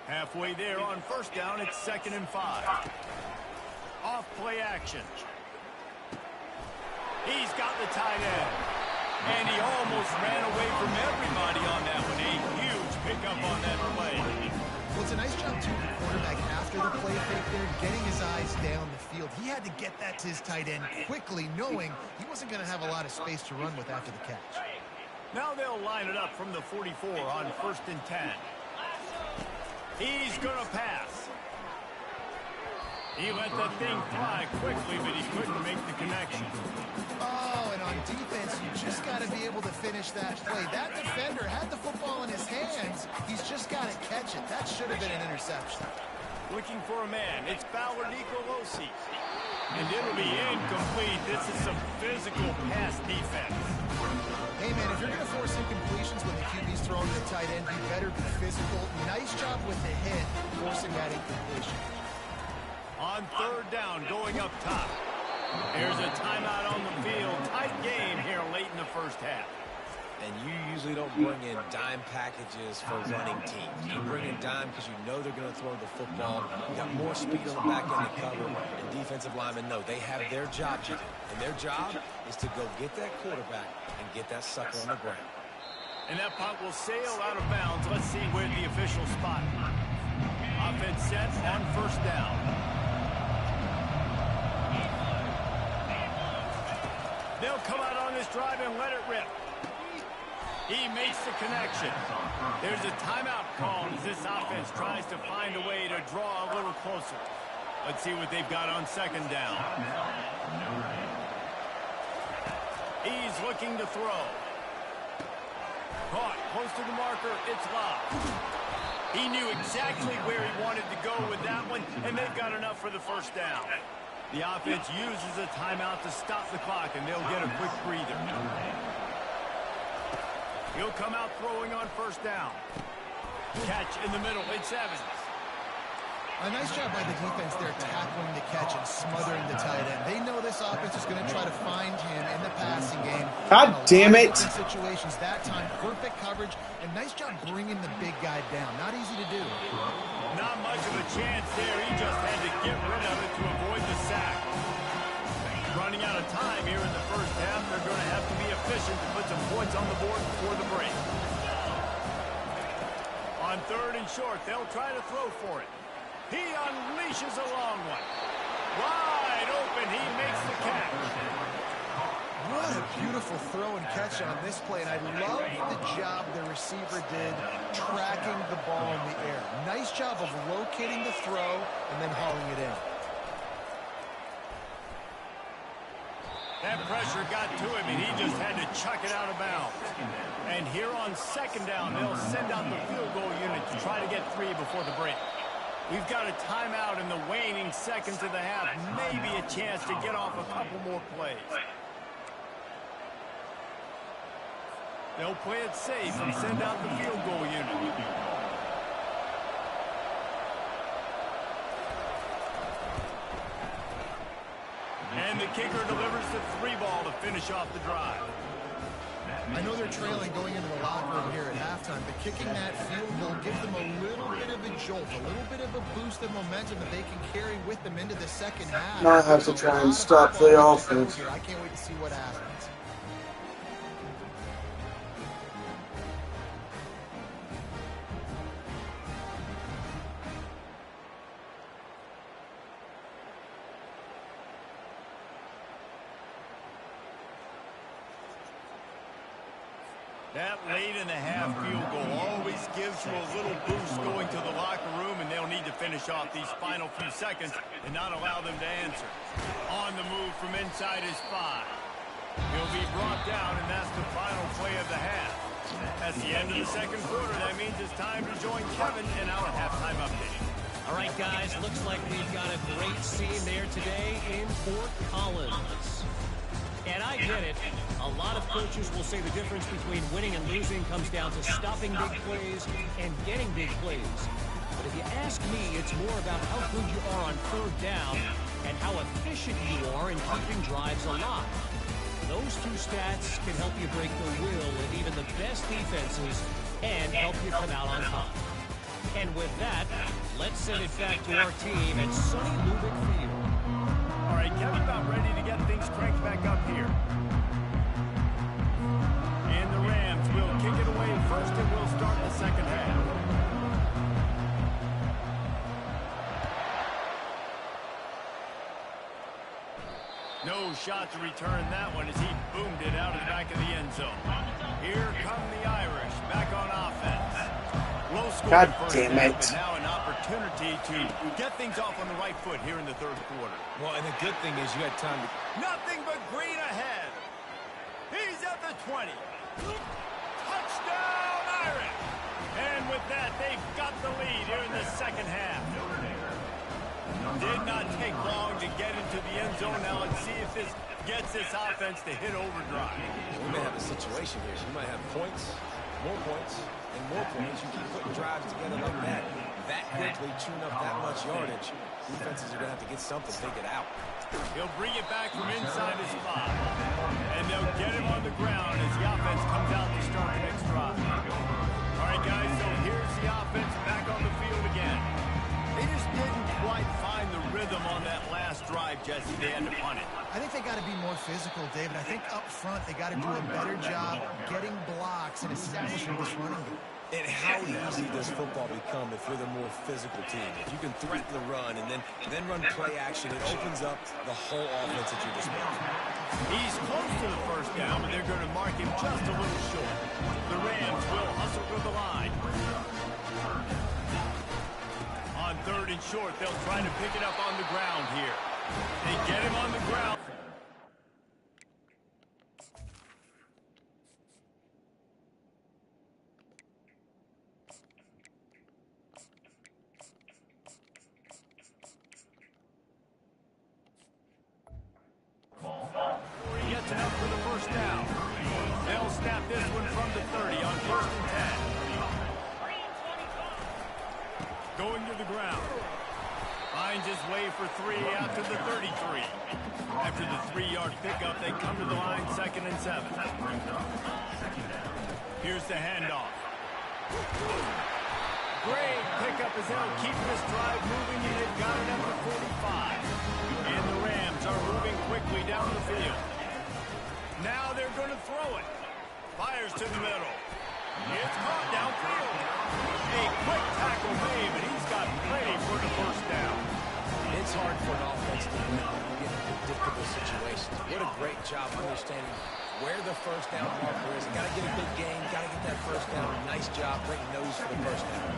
Halfway there on first down, it's 2nd and 5. Off play action. He's got the tight end. And he almost ran away from everybody on that one. A huge pickup on that play. Well, it's a nice job, too, for the quarterback after the play fake there, getting his eyes down the field. He had to get that to his tight end quickly, knowing he wasn't going to have a lot of space to run with after the catch. Now they'll line it up from the 44 on 1st and 10. He's going to pass. He let that thing fly quickly, but he couldn't make the connection. Oh, and on defense, you just got to be able to finish that play. That defender had the football in his hands. He's just got to catch it. That should have been an interception. Looking for a man. It's Fowler Nicolosi. And it'll be incomplete. This is some physical pass defense. Hey, man, if you're going to force incompletions when the QB's throwing to the tight end, you better be physical. Nice job with the hit, forcing that incompletion. On third down, going up top. There's a timeout on the field. Tight game here late in the first half. And you usually don't bring in dime packages for running teams. You bring in dime because you know they're going to throw the football. You got more speed on the back end to cover. And defensive linemen know they have their job to do. And their job is to go get that quarterback and get that sucker on the ground. And that punt will sail out of bounds. Let's see where the official spot. Offense set on first down. They'll come out on this drive and let it rip. He makes the connection. There's a timeout call as this offense tries to find a way to draw a little closer. Let's see what they've got on second down. He's looking to throw. Caught close to the marker. It's locked. He knew exactly where he wanted to go with that one, and they've got enough for the first down. The offense uses a timeout to stop the clock, and they'll get a quick breather. He'll come out throwing on first down. Catch in the middle. It's Evans. A nice job by the defense there tackling the catch and smothering the tight end. They know this offense is going to try to find him in the passing game. God damn it. Situations that time, perfect coverage, and nice job bringing the big guy down. Not easy to do. Not much of a chance there. He just had to get rid of it to avoid the sack. Running out of time here in the first half. They're going to have to be efficient to put some points on the board before the break. On third and short, they'll try to throw for it. He unleashes a long one. Wide open, he makes the catch. What a beautiful throw and catch on this play, and I love the job the receiver did tracking the ball in the air. Nice job of locating the throw and then hauling it in. That pressure got to him, and he just had to chuck it out of bounds. And here on second down, they'll send out the field goal unit to try to get 3 before the break. We've got a timeout in the waning seconds of the half. Maybe a chance to get off a couple more plays. They'll play it safe and send out the field goal unit. And the kicker delivers the 3 ball to finish off the drive. I know they're trailing going into the locker room here at halftime, but kicking that field goal gives them a little bit of a jolt, a little bit of a boost of momentum that they can carry with them into the second half. Now I have to try and stop the offense. I can't wait to see what happens. That late in the half field goal always gives you a little boost going to the locker room, and they'll need to finish off these final few seconds and not allow them to answer. On the move from inside his 5. He'll be brought down, and that's the final play of the half. That's the end of the second quarter. That means it's time to join Kevin in our halftime update. All right, guys, looks like we've got a great scene there today in Fort Collins. And I get it. A lot of coaches will say the difference between winning and losing comes down to stopping big plays and getting big plays. But if you ask me, it's more about how good you are on third down and how efficient you are in keeping drives alive. Those 2 stats can help you break the will of even the best defenses and help you come out on top. And with that, let's send it back to our team at sunny Lubick Field. All right, Kevin, about ready to get things cranked back up here. And the Rams will kick it away first, and we'll start the second half. No shot to return that one as he boomed it out of the back of the end zone. Here come the Irish back on offense. Low score God first damn half, it. but now an opportunity opportunity to get things off on the right foot here in the third quarter. Well, and the good thing is you had time to... Nothing but green ahead. He's at the 20. Touchdown, Irish. And with that, they've got the lead here in the second half. Did not take long to get into the end zone. Now let's see if this gets this offense to hit overdrive. We may have a situation here. You might have points, and more points. You keep putting drives together like that quickly, tune up that much yardage. Defenses are going to have to get something figured out. He'll bring it back from inside his spot. And they'll get him on the ground as the offense comes out to start the next drive. All right, guys, so here's the offense back on the field again. They just didn't quite find the rhythm on that last drive, Jesse. They had to punt it. I think they got to be more physical, David. I think up front they got to do a better job getting blocks and establishing this running game. And how easy does football become if you're the more physical team? If you can threaten the run and then run play action, it opens up the whole offense at your disposal. He's close to the first down, but they're going to mark him just a little short. The Rams will hustle to the line. On third and short, they'll try to pick it up on the ground here. They get him on the ground. He gets enough for the first down. They'll snap this one from the 30 on first and 10. Going to the ground. Finds his way for 3 after the 33. After the 3-yard pickup, they come to the line, 2nd and 7. Here's the handoff. Great pickup as they'll keep this drive moving, and they've got it at the 45. And the Rams are moving quickly down the field. Now they're going to throw it. Fires to the middle. It's caught downfield. A quick tackle made, but he's got plenty for the first down. It's hard for an offense to win when you get in predictable situations. What a great job understanding where the first down marker is. Got to get a big gain, got to get that first down. Nice job breaking nose for the first down.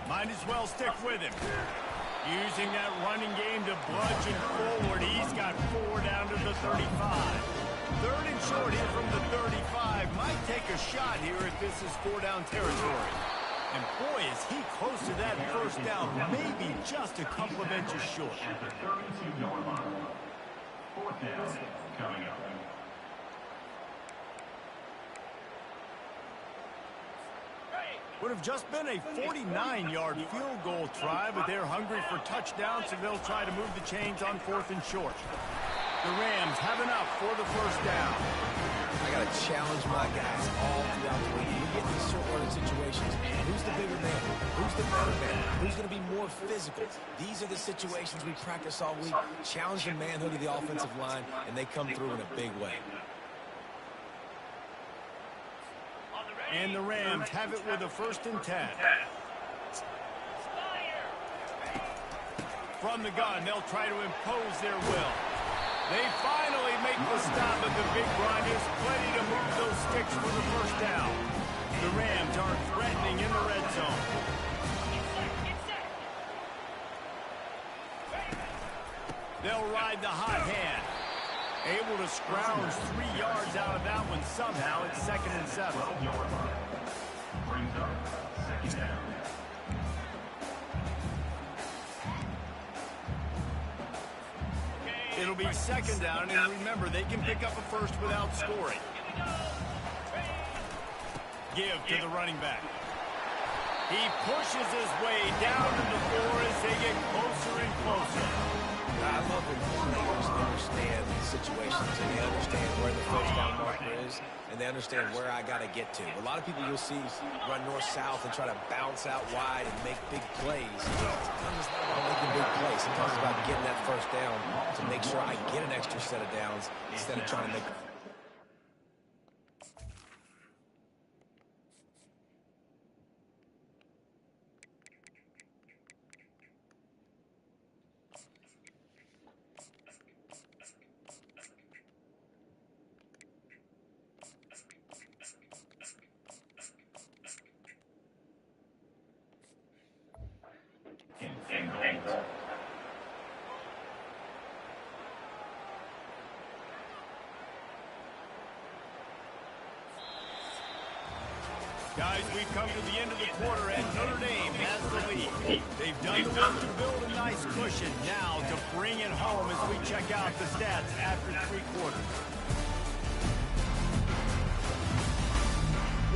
Might as well stick with him. Using that running game to bludgeon forward. He's got 4 down to the 35. Third and short here from the 35. Might take a shot here if this is 4-down territory. And boy, is he close to that first down. Maybe just a couple of inches short. At the 32-yard line. 4th down coming up. Would have just been a 49-yard field goal try, but they're hungry for touchdowns, so they'll try to move the chains on 4th and short. The Rams have enough for the first down. I got to challenge my guys all throughout the league. We get these short-run situations. Who's the bigger man? Who's the better man? Who's going to be more physical? These are the situations we practice all week. Challenge the manhood of the offensive line, and they come through in a big way. And the Rams have it with a 1st and 10. From the gun, they'll try to impose their will. They finally make the stop, but the big run is plenty to move those sticks for the first down. The Rams are threatening in the red zone. They'll ride the hot hand. Able to scrounge 3 yards out of that one somehow. It's 2nd and 7. Brings up 2nd down. It'll be 2nd down, and remember, they can pick up a first without scoring. Give to the running back. He pushes his way down to the 4 as they get closer and closer. I love when players understand situations and they understand where the first down marker is and they understand where I got to get to. A lot of people you'll see run north-south and try to bounce out wide and make big plays. Sometimes it's not about making big plays. Sometimes it's about getting that first down to make sure I get an extra set of downs instead of trying to make... Guys, we've come to the end of the quarter, and Notre Dame has the lead. They've done the work to build a nice cushion. Now to bring it home as we check out the stats after 3 quarters.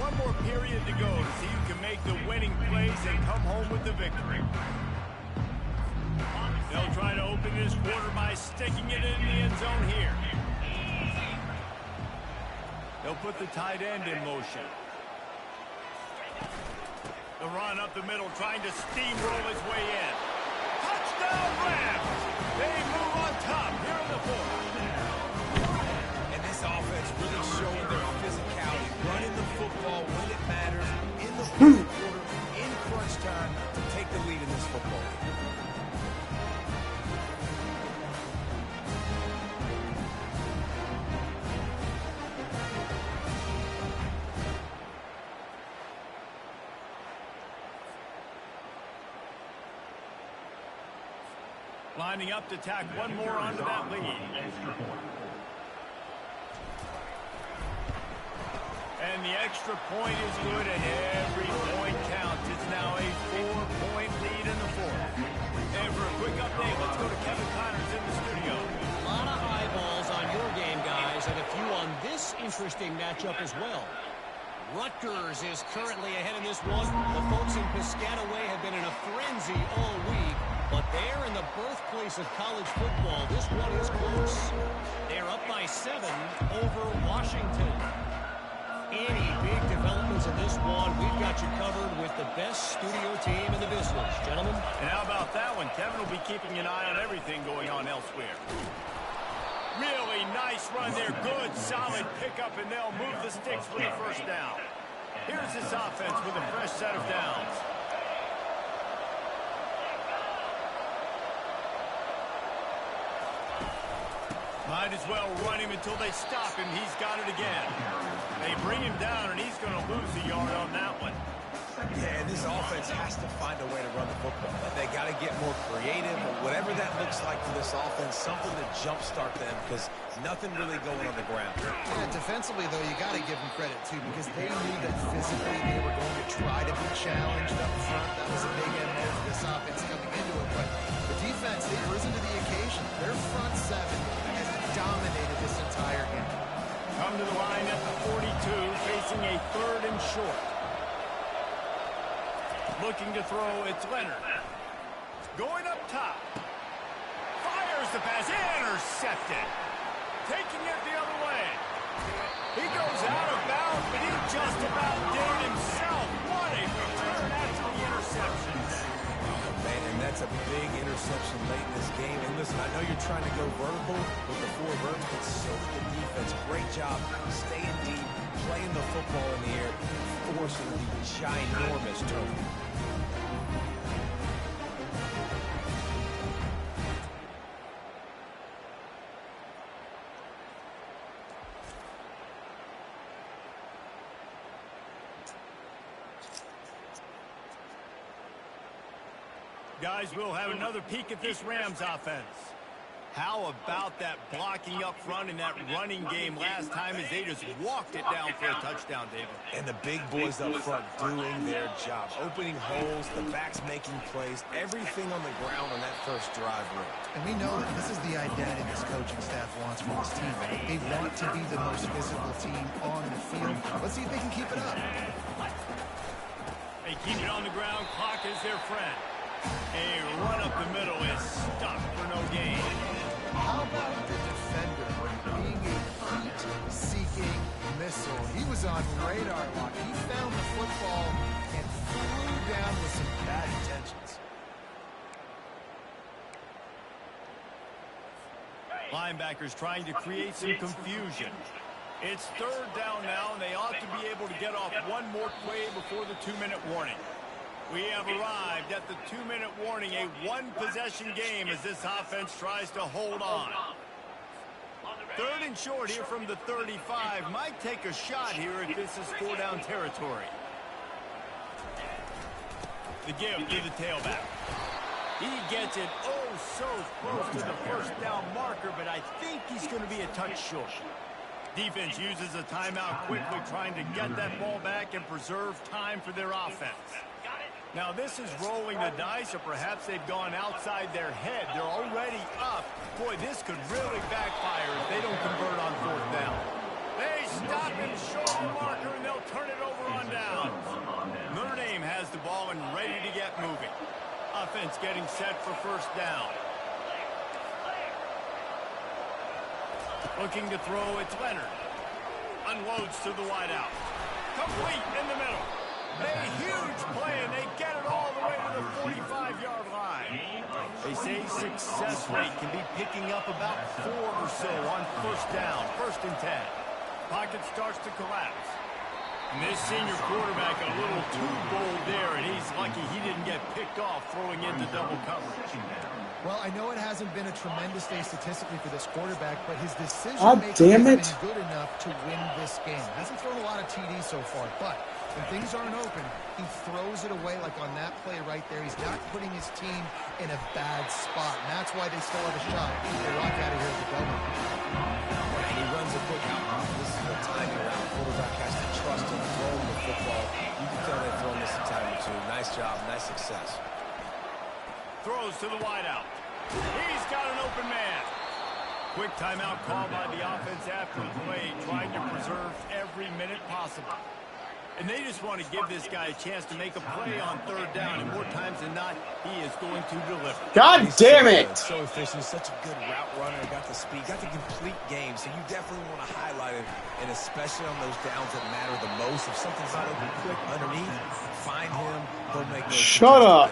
One more period to go to see who can make the winning plays and come home with the victory. They'll try to open this quarter by sticking it in the end zone here. They'll put the tight end in motion. The run up the middle, trying to steamroll his way in. Touchdown Rams! They move on top here in the fourth. And this offense really showing their physicality, running the football when it matters, in the fourth quarter, in crunch time, to take the lead in this football game. Lining up to tack one more onto that lead. And the extra point is good, and every point counts. It's now a 4-point lead in the fourth. And for a quick update, let's go to Kevin Connors in the studio. A lot of eyeballs on your game, guys, and a few on this interesting matchup as well. Rutgers is currently ahead in this one. The folks in Piscataway have been in a frenzy all week, but they're in the birthplace of college football. This one is close. They're up by 7 over Washington. Any big developments in this one, we've got you covered with the best studio team in the business, gentlemen. And how about that one? Kevin will be keeping an eye on everything going on elsewhere. Really nice run there. Good, solid pickup, and they'll move the sticks for the first down. Here's this offense with a fresh set of downs. Might as well run him until they stop him. He's got it again. They bring him down, and he's going to lose a yard on that one. Yeah, and this offense has to find a way to run the football. They got to get more creative, or whatever that looks like for this offense, something to jumpstart them, because nothing really going on the ground. Yeah, defensively, though, you got to give them credit, too, because they knew that physically they were going to try to be challenged up front. That was a big MO for this offense coming into it. But the defense, they've risen to the occasion. Their front 7 has dominated this entire game. Come to the line at the 42, facing a 3rd and short. Looking to throw, it's Leonard. Going up top. Fires the pass, intercepted. Taking it the other way. He goes out of bounds, but he just about did it himself. What a return after the interception. Man, and that's a big interception late in this game. And listen, I know you're trying to go vertical with the 4 verts, but so did the defense. Great job staying deep, playing the football in the air, forcing the ginormous turnover. Guys, we'll have another peek at this Rams offense. How about that blocking up front in that running game last time as they just walked it down for a touchdown, David? And the big boys up front doing their job. Opening holes, the backs making plays, everything on the ground on that first drive route. And we know that this is the identity this coaching staff wants from this team. They want to be the most physical team on the field. Let's see if they can keep it up. They keep it on the ground. Clock is their friend. A run up the middle is stuck for no gain. How about the defender being a heat-seeking missile? He was on radar lock. He found the football and flew down with some bad intentions. Linebackers trying to create some confusion. It's 3rd down now, and they ought to be able to get off one more play before the 2-minute warning. We have arrived at the 2-minute warning, a 1-possession game as this offense tries to hold on. 3rd and short here from the 35. Might take a shot here if this is 4-down territory. The give to the tailback. He gets it so close to the 1st down marker, but I think he's going to be a touch short. Defense uses a timeout quickly, trying to get that ball back and preserve time for their offense. Now, this is rolling the dice, or perhaps they've gone outside their head. They're already up. Boy, this could really backfire if they don't convert on fourth down. They stop him short of the marker, and they'll turn it over on down. Notre Dame has the ball and ready to get moving. Offense getting set for first down. Looking to throw, it's Leonard. Unloads to the wideout. Complete in the middle. A huge play, and they get it all the way to the 45-yard line. They say success rate can be picking up about 4 or so on first down, 1st and 10. Pocket starts to collapse. And this senior quarterback a little too bold there, and he's lucky he didn't get picked off throwing into double coverage. Well, I know it hasn't been a tremendous day statistically for this quarterback, but his decision-making has been good enough to win this game. Hasn't thrown a lot of TDs so far, but when things aren't open, he throws it away like on that play right there. He's not putting his team in a bad spot, and that's why they still have a shot. They walk out of here with the double. And he runs a quick out. This is a timing route. Quarterback has to trust him throwing the football. You can tell they've thrown this a time or two. Nice job, nice success. Throws to the wideout. He's got an open man. Quick timeout call by the offense after the play, trying to preserve every minute possible. And they just want to give this guy a chance to make a play on third down, and more times than not, he is going to deliver. God damn it! So efficient, such a good route runner, got the speed, got the complete game, so you definitely want to highlight it, and especially on those downs that matter the most. If something's not open quick underneath, find him, go make those. Shut up!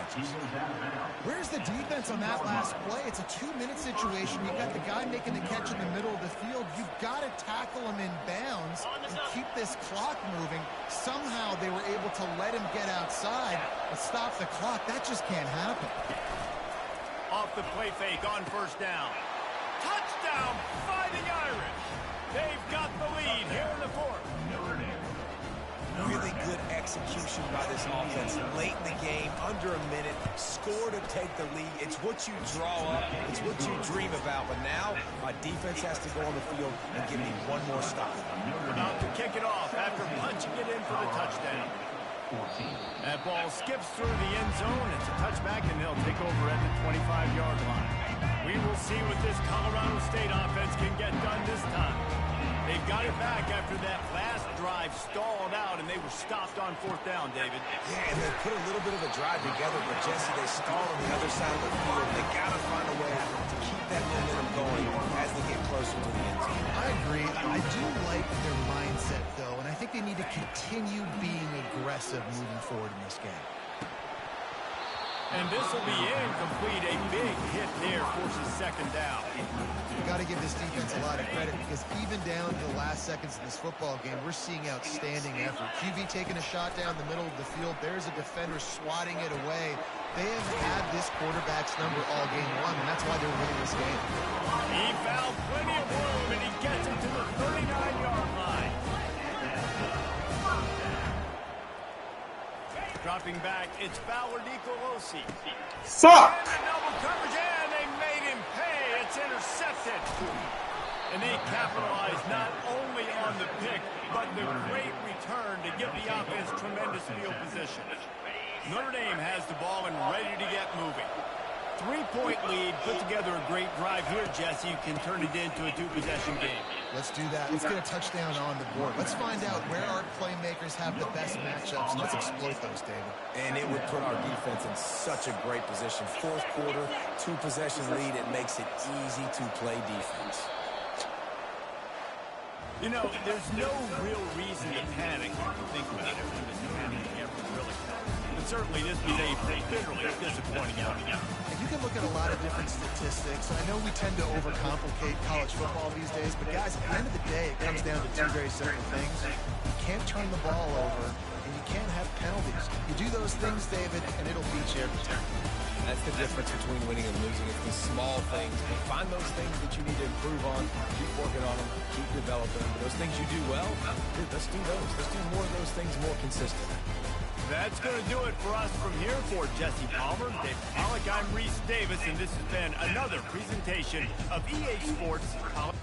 Where's the defense on that last play? It's a 2-minute situation. You got the guy making the catch in the middle of the field. You've got to tackle him in bounds and keep this clock moving. Somehow they were able to let him get outside and stop the clock. That just can't happen. Off the play fake on first down. Touchdown, Fighting Irish. They've got the lead here in the fourth. Really good execution by this offense late in the game, under a minute, score to take the lead. It's what you draw up, it's what you dream about, but now our defense has to go on the field and give me one more stop. About to kick it off after punching it in for the touchdown. That ball skips through the end zone. It's a touchback, and they'll take over at the 25-yard line. We will see what this Colorado State offense can get done this time. They've got it back after that last drive stalled out, and they were stopped on fourth down, David. Yeah, and they put a little bit of a drive together, but Jesse, they stalled on the other side of the field. They got to find a way to keep that momentum going as they get closer to the end zone. I agree. I do like their mindset, though, and I think they need to continue being aggressive moving forward in this game. And this will be incomplete. A big hit there forces second down. We've got to give this defense a lot of credit because even down to the last seconds of this football game, we're seeing outstanding effort. QB taking a shot down the middle of the field. There's a defender swatting it away. They have had this quarterback's number all game long, and that's why they're winning this game. He found plenty of room, and he gets him to the 39-yard line. Dropping back, it's Fowler Nicolosi. Fuck! And the double coverage, and they made him pay. It's intercepted. And they capitalized not only on the pick, but the great return to give the offense tremendous field position. Notre Dame has the ball and ready to get moving. 3-point lead, put together a great drive here, Jesse. You can turn it into a 2-possession game. Let's do that. Let's get a touchdown on the board. Let's find out where our playmakers have the best matchups. Let's exploit those, David. And it would put our defense in such a great position. Fourth quarter, 2-possession lead. It makes it easy to play defense. You know, there's no real reason to panic if you think about it when this panic ever really comes. But certainly this was a bitterly disappointing outcome. And you can look at a lot of different statistics. I know we tend to overcomplicate college football these days, but guys, at the end of the day, it comes down to two very simple things. You can't turn the ball over, and you can't have penalties. You do those things, David, and it'll beat you every time. That's the difference between winning and losing. It's the small things. And find those things that you need to improve on. Keep working on them. Keep developing them. Those things you do well, dude, let's do those. Let's do more of those things more consistently. That's going to do it for us from here. For Jesse Palmer, Dave Pollock, I'm Reese Davis, and this has been another presentation of EA Sports College.